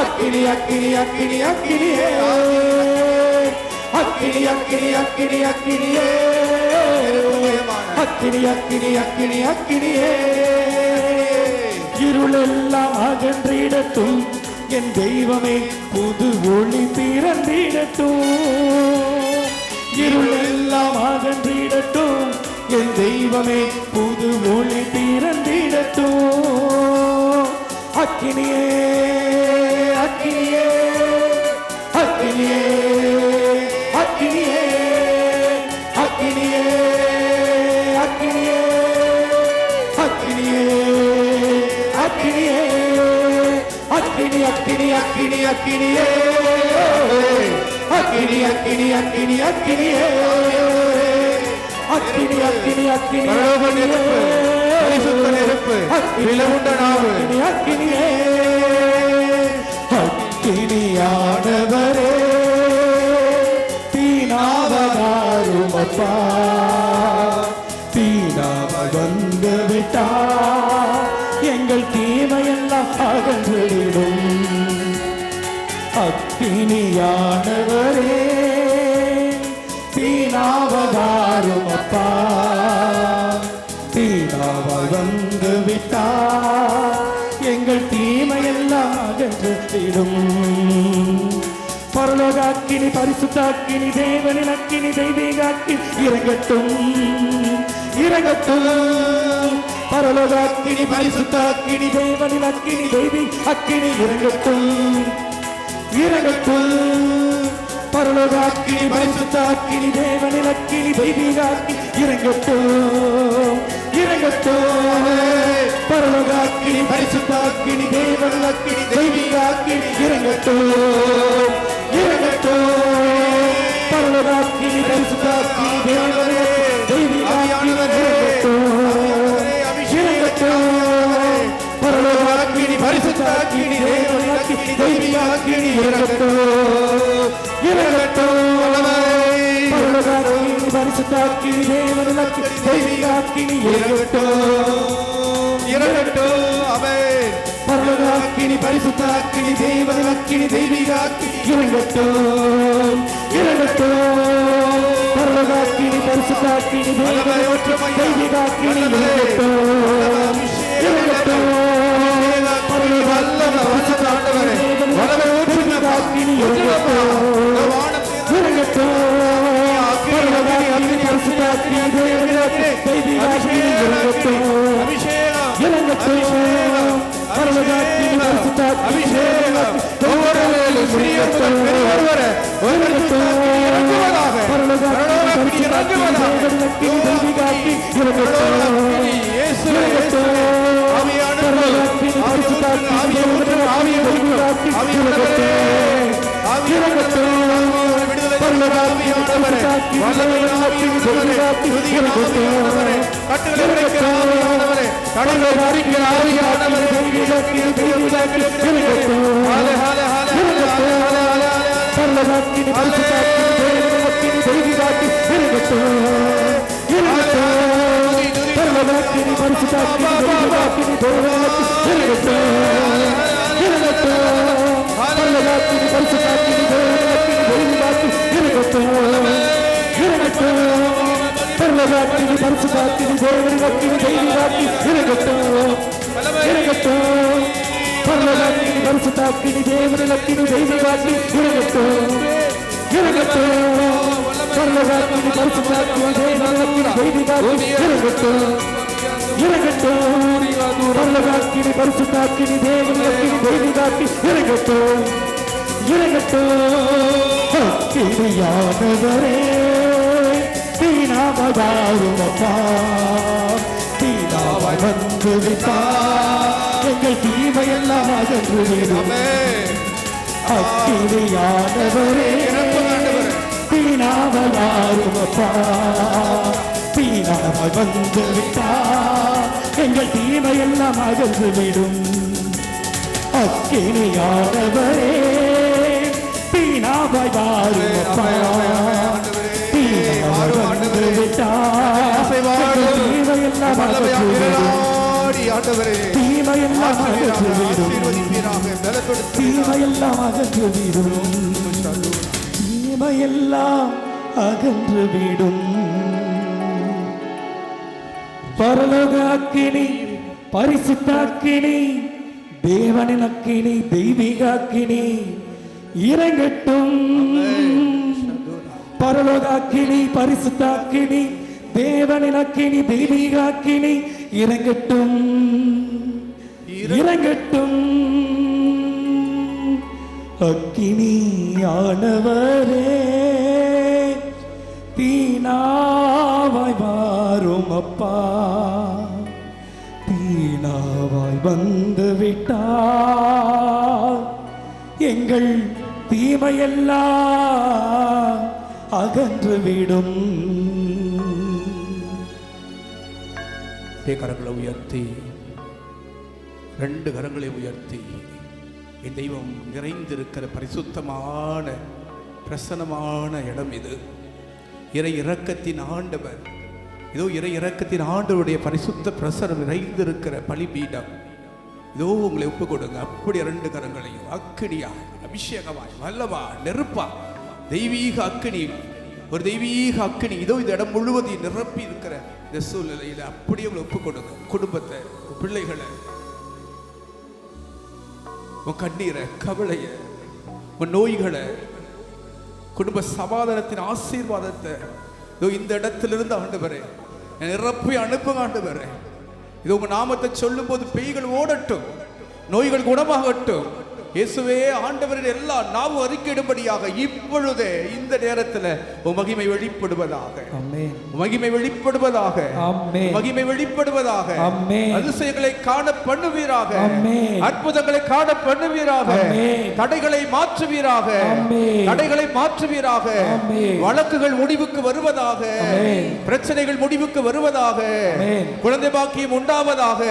அக்கினி அக்கினி அக்கினி அக்கினியே அக்கினி அக்கினி அக்கினி அக்கினியே அக்கினி அக்கினி அக்கினி அக்கினியே. இருளெல்லாம் அகன்றிடட்டும் என் தெய்வமே, புது ஒளி பிறந்திடட்டும். இருளெல்லாம் அகன்றிடட்டும் என் தெய்வமே, புது ஒளி பிறந்திடட்டும். அக்கினியே அக்கினியே அக்கினியே அக்கினியே அக்கினியே அக்கினியே அக்கினியே அக்கினியே அக்கினி அக்கினி அக்கினி அக்கினியே அக்கினி அக்கினி அக்கினி அக்கினியே அக்கினி அக்கினி அக்கினி நெருப்பு, பரிசுத்த நெருப்பு, விலவுண்ட நாவு. அக்கினியே அக்கினியானவரே தீனாவாய் வாரும் அப்பா, தீனாவாய் வந்து விட்டார் எங்கள் தீமையெல்லாம் அகன்றுவிடும். அக்கினியானவரே தீனாவாய் வாரும் அப்பா, தீனாவாய் வந்து விட்டார் எங்கள் தீமையெல்லாம் அகன்றுவிடும். பரலோகாக்கினி பரிசுத்தாக்கினி தேவனின் அக்கினி தெய்வீகாக்கினி இறங்கட்டும் இறங்கட்டும். பரலோகாக்கினி பரிசுத்தாக்கினி தேவனின் அக்கினி தெய்வீ அக்கினி இறங்கட்டும் இறங்கட்டும். பரலோகாக்கினி பரிசுத்தாக்கினி தேவனின் அக்கினி தெய்வீகாக்கினி இறங்கட்டும் இறங்கட்டும். பரலோகாக்கினி பரிசுத்தாக்கினி தேவனின் அக்கினி தெய்வீகாக்கினி இறங்கட்டும் இறங்கட்டும். பரலோகாக்கினி பரிசுத்தாக்கினி தேவனின் தெய்வீகாக்கினி இறங்கட்டும். பரலோகாக்கினி பரிசுத்தாக்கினி தேவனின் அக்கினி தெய்வீகாக்கினி இறங்கட்டும் இறங்கட்டும். பரலோகாக்கினி பரிசுத்தாக்கினி தேவனின் அக்கினி தெய்வீகாக்கினி இறங்கட்டும் இறங்கட்டும். ஆமென். பரலோகாக்கினி பரிசுத்தாக்கினி தேவனின் அக்கினி தெய்வீகாக்கினி இறங்கட்டும் இறங்கட்டும். பரலோகாக்கினி பரிசுத்தாக்கினி தெய்வீகாக்கினி இறங்கட்டும் பரலோகாக்கினி பரிசுத்தாக்கினி தெய்வீகாக்கினி இறங்கட்டும் பரலோகாக்கினி பரிசுத்தாக்கினி தெய்வீகாக்கினி இறங்கட்டும் பரலோகாக்கினி பரிசுத்தாக்கினி ஒவ்வொரு வேளை வந்து விட்டார் எங்கள் தீமையெல்லாம் அகன்று விடும் அக்கினியானவரே தீனாவலாருமப்பா தீனாவாய் வந்து விட்டார் எங்கள் தீமையெல்லாம் அகன்று விடும் அக்கினியானவரே தீனாவாய் வாருமப்பா தீனாவாய் வந்து விட்டார் தீமையெல்லாம் அகன்று விடும் தீமையெல்லாம் அகன்றுவிடும் தீமையெல்லாம் அகன்றுவிடும் பரலோக அக்கினி பரிசுத்த அக்கினி தேவனின் அக்கினி தெய்வீக அக்கினி இறங்கட்டும் பரலோக அக்கினி பரிசுத்த அக்கினி தேவனின் அக்கினி தெய்வீக அக்கினி இறங்கட்டும் இறங்கட்டும் அக்கினியானவரே தீனாவாய் வாரும் அப்பா தீனாவாய் வந்து விட்டார் எங்கள் தீமையெல்லாம் அகன்று விடும் கரங்களை உயர்த்தி ரெண்டு கரங்களை உயர்த்தி என் தெய்வம் நிறைந்திருக்கிற பரிசுத்தமான பிரசன்னமான இடம் இது. இறை இரக்கத்தின் ஆண்டவர், இதோ இறை இரக்கத்தின் ஆண்டவருடைய பரிசுத்த பிரசனம் நிறைந்திருக்கிற பலிபீடம். இதோ உங்களை ஒப்பு கொடுங்க. அப்படி ரெண்டு கரங்களையும் அக்கினியாய் அபிஷேகமாய் வல்லவா நெருப்பா தெய்வீக அக்கினி, ஒரு தெய்வீக அக்கினி இதோ இந்த இடம் முழுவதையும் நிரப்பி இருக்கிற இந்த சூழ்நிலையில் அப்படியே உங்களை ஒப்பு கொடுங்க. குடும்பத்தை, பிள்ளைகளை, உன் கண்ணீரை, கவலைய, உன் நோய்களை, குடும்ப சமாதானத்தின் ஆசீர்வாதத்தை இதோ இந்த இடத்திலிருந்து ஆண்டவரே நிரப்பி அனுப்புங்க ஆண்டவரே. இது உங்க நாமத்தை சொல்லும் போது பேய்கள் ஓடட்டும், நோய்கள் குணமாகட்டும். இயேசுவே ஆண்டவரின் எல்லா நாவும் அறிக்கையிடும்படியாக இப்பொழுதே இந்த நேரத்தில் உன் மகிமை வெளிப்படுவதாக, மகிமை வெளிப்படுவதாக, மகிமை வெளிப்படுவதாக, அதிசயங்களை காண பண்ணுவீராக, அற்புதங்களை காண பண்ணுவீராக, தடைகளை மாற்றுவீராக, தடைகளை மாற்றுவீராக, வழக்குகள் முடிவுக்கு வருவதாக, பிரச்சனைகள் முடிவுக்கு வருவதாக, குழந்தை பாக்கியம் உண்டாவதாக,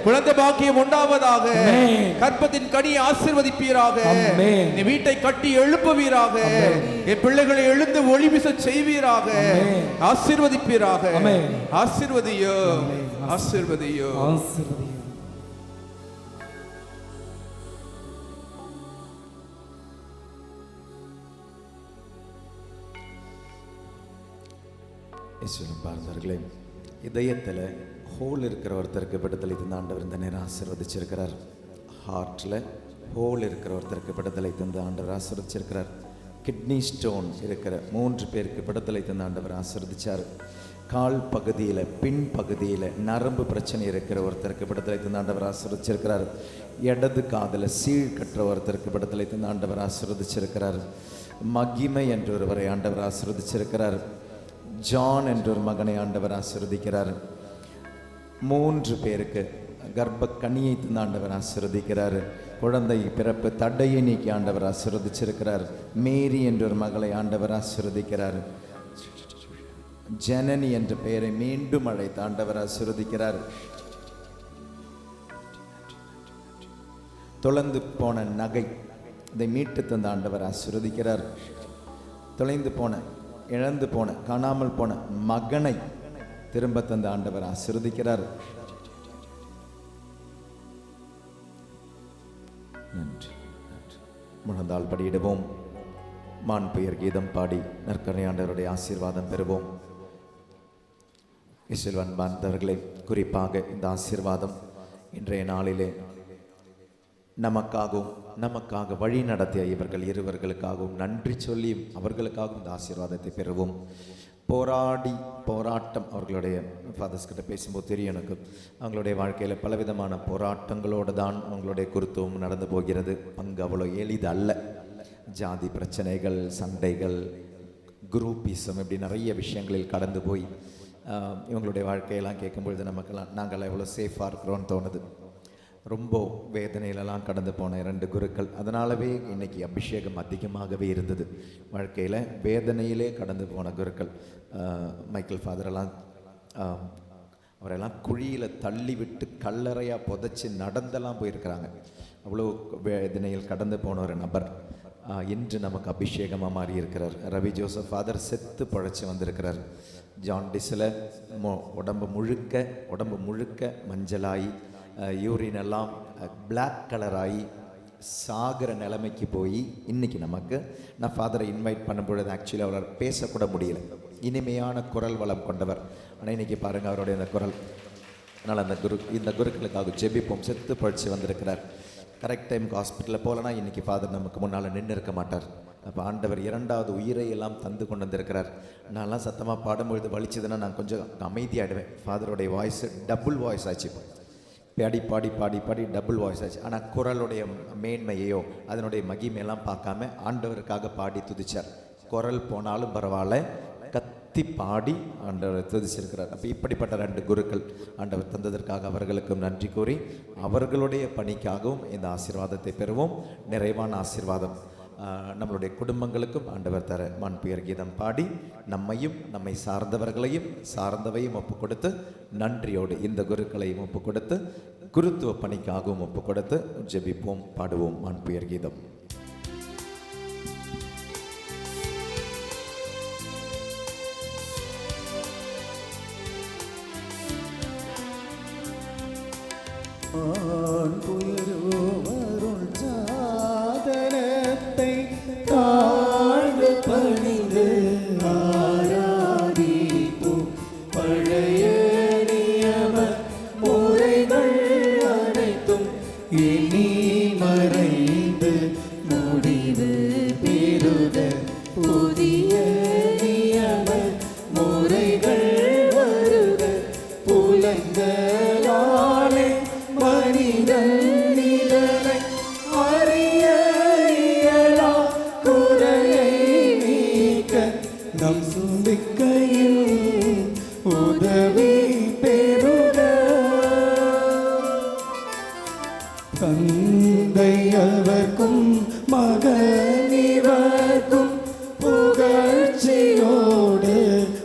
குழந்தை பாக்கியம் உண்டாவதாக, கற்பத்தின் கனியை ஆசீர்வதிப்பீராக, நீ வீட்டை கட்டி எழுப்புவீராக, என் பிள்ளைகளை எழுந்து ஒளி வீச செய்வீராக, ஆசீர்வதிப்பீராக. ஆசீர்வதியோ, ஆசீர்வதியோ. ஈஸ்வரன் பார்த்தவர்களே, இதயத்தில் ஹோல் இருக்கிற ஒருத்தருக்கு விடுதலை தந்த ஆண்டவர் இந்த நேரம் ஆசீர்வதிச்சிருக்கிறார். ஹார்ட்டில் ஹோல் இருக்கிற ஒருத்தருக்கு விடுதலை தந்த ஆண்டவர் ஆசீர்வதிச்சிருக்கிறார். கிட்னி ஸ்டோன் இருக்கிற 3 பேருக்கு விடுதலை தந்த ஆண்டவர் ஆசீர்வதிச்சார். கால் பகுதியில் பின் பகுதியில் நரம்பு பிரச்சனை இருக்கிற ஒருத்தருக்கு விடுதலை தந்த ஆண்டவர் ஆசீர்வதிச்சிருக்கிறார். இடது காதில் சீழ் கட்டுற ஒருத்தருக்கு விடுதலை தந்த ஆண்டவர் ஆசீர்வதிச்சிருக்கிறார். மகிமை என்ற ஒருவரை ஆண்டவர் ஆசீர்வதிச்சிருக்கிறார். ஜான் என்ற ஒரு மகனை ஆண்டவர் ஆசீர்வதிக்கிறார். 3 பேருக்கு கர்ப்ப கனியை தந்த ஆண்டவர் ஆசீர்வதிக்கிறார். குழந்தை பிறப்பு தடையை நீக்கி ஆண்டவர் ஆசீர்வதிச்சிருக்கிறார். மேரி என்ற ஒரு மகளை ஆண்டவர் ஆசீர்வதிக்கிறார். ஜனனி என்ற பெயரை மீண்டும் அழைத்து ஆண்டவர் ஆசீர்வதிக்கிறார். தொலைந்து போன நகை அதை மீட்டு தந்த ஆண்டவர் ஆசீர்வதிக்கிறார். தொலைந்து போன, இழந்து போன, காணாமல் போன மகனை திரும்ப தந்த ஆண்டவர் ஆசீர்வதிக்கிறார். நன்றி. முழந்தால் படியிடுவோம். மான் பெயர் கீதம் பாடி நற்கருணை ஆண்டவருடைய ஆசீர்வாதம் பெறுவோம். இயேசுவில் அன்பார்ந்தவர்களே, குறிப்பாக இந்த ஆசீர்வாதம் இன்றைய நாளிலே நமக்காக வழி நடத்திய இவர்கள் இருவர்களுக்காகவும் நன்றி சொல்லியும் அவர்களுக்காகவும் இந்த ஆசீர்வாதத்தை பெறுவோம். போராட்டம் அவர்களுடைய ஃபாதர்ஸ் கிட்ட பேசும்போது தெரியும் எனக்கு, அவங்களுடைய வாழ்க்கையில் பலவிதமான போராட்டங்களோடு தான் அவங்களுடைய குருத்துவம் நடந்து போகிறது. அங்கு அவ்வளோ எளிது அல்ல. ஜாதி பிரச்சனைகள், சண்டைகள், குரூப்பிசம், இப்படி நிறைய விஷயங்களில் கடந்து போய் இவங்களுடைய வாழ்க்கையெல்லாம் கேட்கும்பொழுது நமக்கெல்லாம் நாங்கள் எவ்வளோ சேஃபாக இருக்கிறோன்னு தோணுது. ரொம்ப வேதனையிலலாம் கடந்து போன 2 குருக்கள். அதனாலவே இன்றைக்கி அபிஷேகம் அதிகமாகவே இருந்தது. வாழ்க்கையில் வேதனையிலே கடந்து போன குருக்கள். மைக்கேல் ஃபாதரெல்லாம் அவரெல்லாம் குழியில் தள்ளி விட்டு கல்லறையாக புதைச்சி நடந்தெல்லாம் போயிருக்கிறாங்க. அவ்வளோ வேதனையில் கடந்து போன ஒரு நபர் இன்று நமக்கு அபிஷேகமாக மாறி இருக்கிறார். ரவி ஜோசப் ஃபாதர் செத்து பழைச்சி வந்திருக்கிறார். ஜாண்டிஸில் உடம்பு முழுக்க மஞ்சளாகி, யூரின் எல்லாம் பிளாக் கலராகி சாகிற நிலைமைக்கு போய் இன்றைக்கி நமக்கு, நான் ஃபாதரை இன்வைட் பண்ணும்பொழுது ஆக்சுவலி அவரால் பேசக்கூட முடியல. இனிமையான குரல் வளம் கொண்டவர். ஆனால் இன்றைக்கி பாருங்கள் அவருடைய அந்த குரல். அதனால் இந்த குருக்களுக்காக ஜெபிப்போம். செத்து பழிச்சு வந்திருக்கிறார். கரெக்ட் டைமுக்கு ஹாஸ்பிட்டலில் போகலன்னா இன்றைக்கி ஃபாதர் நமக்கு முன்னால் நின்று இருக்க மாட்டார். அப்போ ஆண்டவர் 2வது உயிரை எல்லாம் தந்து கொண்டு வந்திருக்கிறார். நான்லாம் சத்தமாக பாடும்பொழுது வலிச்சதுன்னா நான் கொஞ்சம் அமைதியாகிடுவேன். ஃபாதருடைய வாய்ஸு டபுள் வாய்ஸ் ஆச்சு. பாடி டபுள் வாய்ஸ் ஆச்சு. ஆனால் குரலுடைய மேன்மையையோ அதனுடைய மகிமையெல்லாம் பார்க்காம ஆண்டவருக்காக பாடி துதிச்சார். குரல் போனாலும் பரவாயில்ல, கத்தி பாடி ஆண்டவர் துதிச்சிருக்கிறார். அப்போ இப்படிப்பட்ட 2 குருக்கள் ஆண்டவர் தந்ததற்காக அவர்களுக்கும் நன்றி கூறி அவர்களுடைய பணிக்காகவும் இந்த ஆசீர்வாதத்தை பெறுவோம். நிறைவான ஆசீர்வாதம் நம்மளுடைய குடும்பங்களுக்கும் ஆண்டவர் தர மாண்புயர் கீதம் பாடி நம்மையும் நம்மை சார்ந்தவரையும் ஒப்பு கொடுத்து நன்றியோடு இந்த குருக்களையும் ஒப்பு கொடுத்து குருத்துவ பணிக்காகவும் ஒப்பு கொடுத்து ஜெபிப்போம், பாடுவோம் மாண்புயர் கீதம். தாழ்ந்து பணிந்து ஆராதிப்போம். பழைய நியம முறைகள் அனைத்தும் இனி மறைந்து முடிவு பெறுக. புதிய நியம முறைகள் வருக. புலங்களாலே மனிதன் நிழலை அறிய இயலா குறையை நீக்க நம் சுமிக்கையில் உதவி பெறுக. தந்தையவர்க்கும் மகனிவர்க்கும் புகழ்ச்சியோடு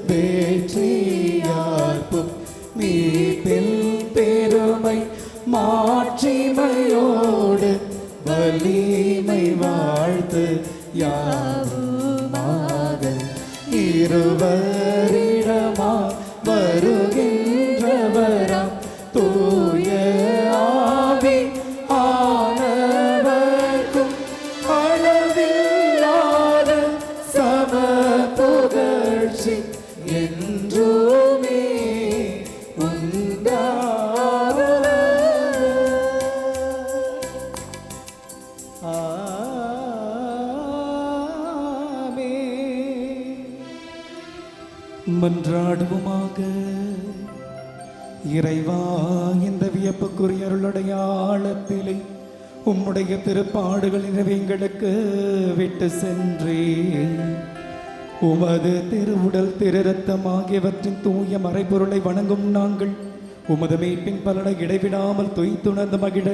வேற்றியார்ப்பும் மீட்பில் பெருமை மாட்சிமையோடு வலிமை வாழ்த்து யாவுமாக இருவரிடமா வருகின்றவராம் தூய ஆவி இறைவா, இந்த வியப்புக்குரிய அருளடையாளத்திலே உம்முடைய திருப்பாடுகள் எங்களுக்கு விட்டு சென்றேன். உமது திருவுடல் திரு ரத்தம் ஆகியவற்றின் தூய மறைபொருளை வணங்கும் நாங்கள் உமது மீட்பின் பலனை இடைவிடாமல் துய்த்துணர்ந்து மகிழ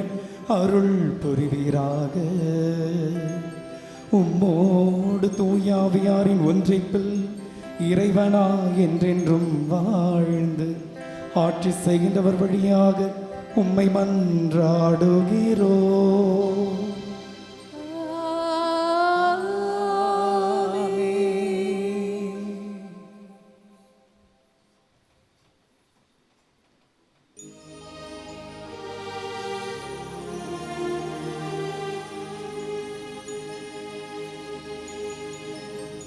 அருள் புரிவீராக. உம்மோடு தூயாவியாரின் ஒன்றிப்பில் இறைவனா என்றென்றும் வாழ்ந்து ஆட்சி செய்கின்றவர் வழியாக உம்மை மன்றாடுகிறோ.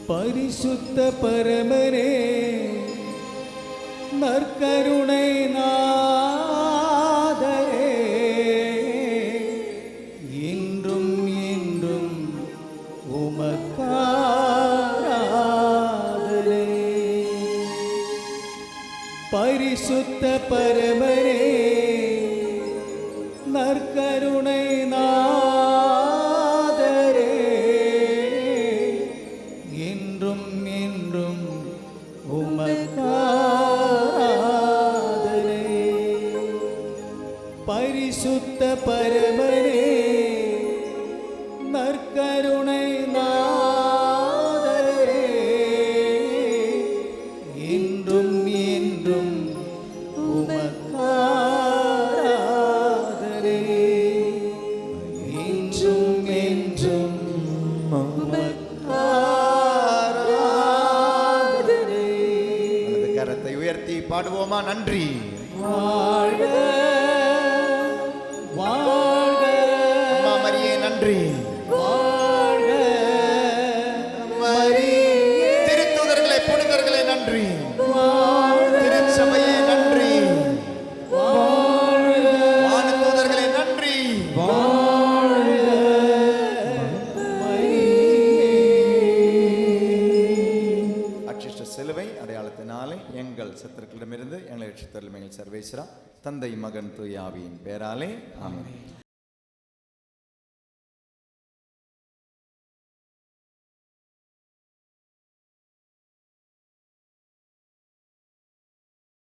பரிசுத்த பரமனே, நற்கருணை நாதரே, என்றும் என்றும் உமக்காராதனை. பரிசுத்த பரமனே, நற்கருணை நாதரே, என்றும் என்றும் உமக்காராதனை. பரிசுத்த பரமனே, நற்கருணை நாதரே, என்றும் என்றும் உமக்காராதனை. என்றும் என்றும் கரத்தை உயர்த்தி பாடுவோமா? நன்றி. வாழ்க வாழ்க அம்மா மரியே நன்றி. வாழ்க மரியே. திருத்தூதர்களே, புனிதர்களே நன்றி. திருச்சபையே நன்றி. வானதூதர்களே நன்றி. அட்சிஷ்ட சிலுவை அடையாளத்தினாலே எங்கள் சத்துருக்களிடமிருந்து எங்களை ரட்சித்தருளும் எங்கள் சர்வேஸ்வரா, தந்தை மகன் தூய ஆவியின் பேராலே ஆமென்.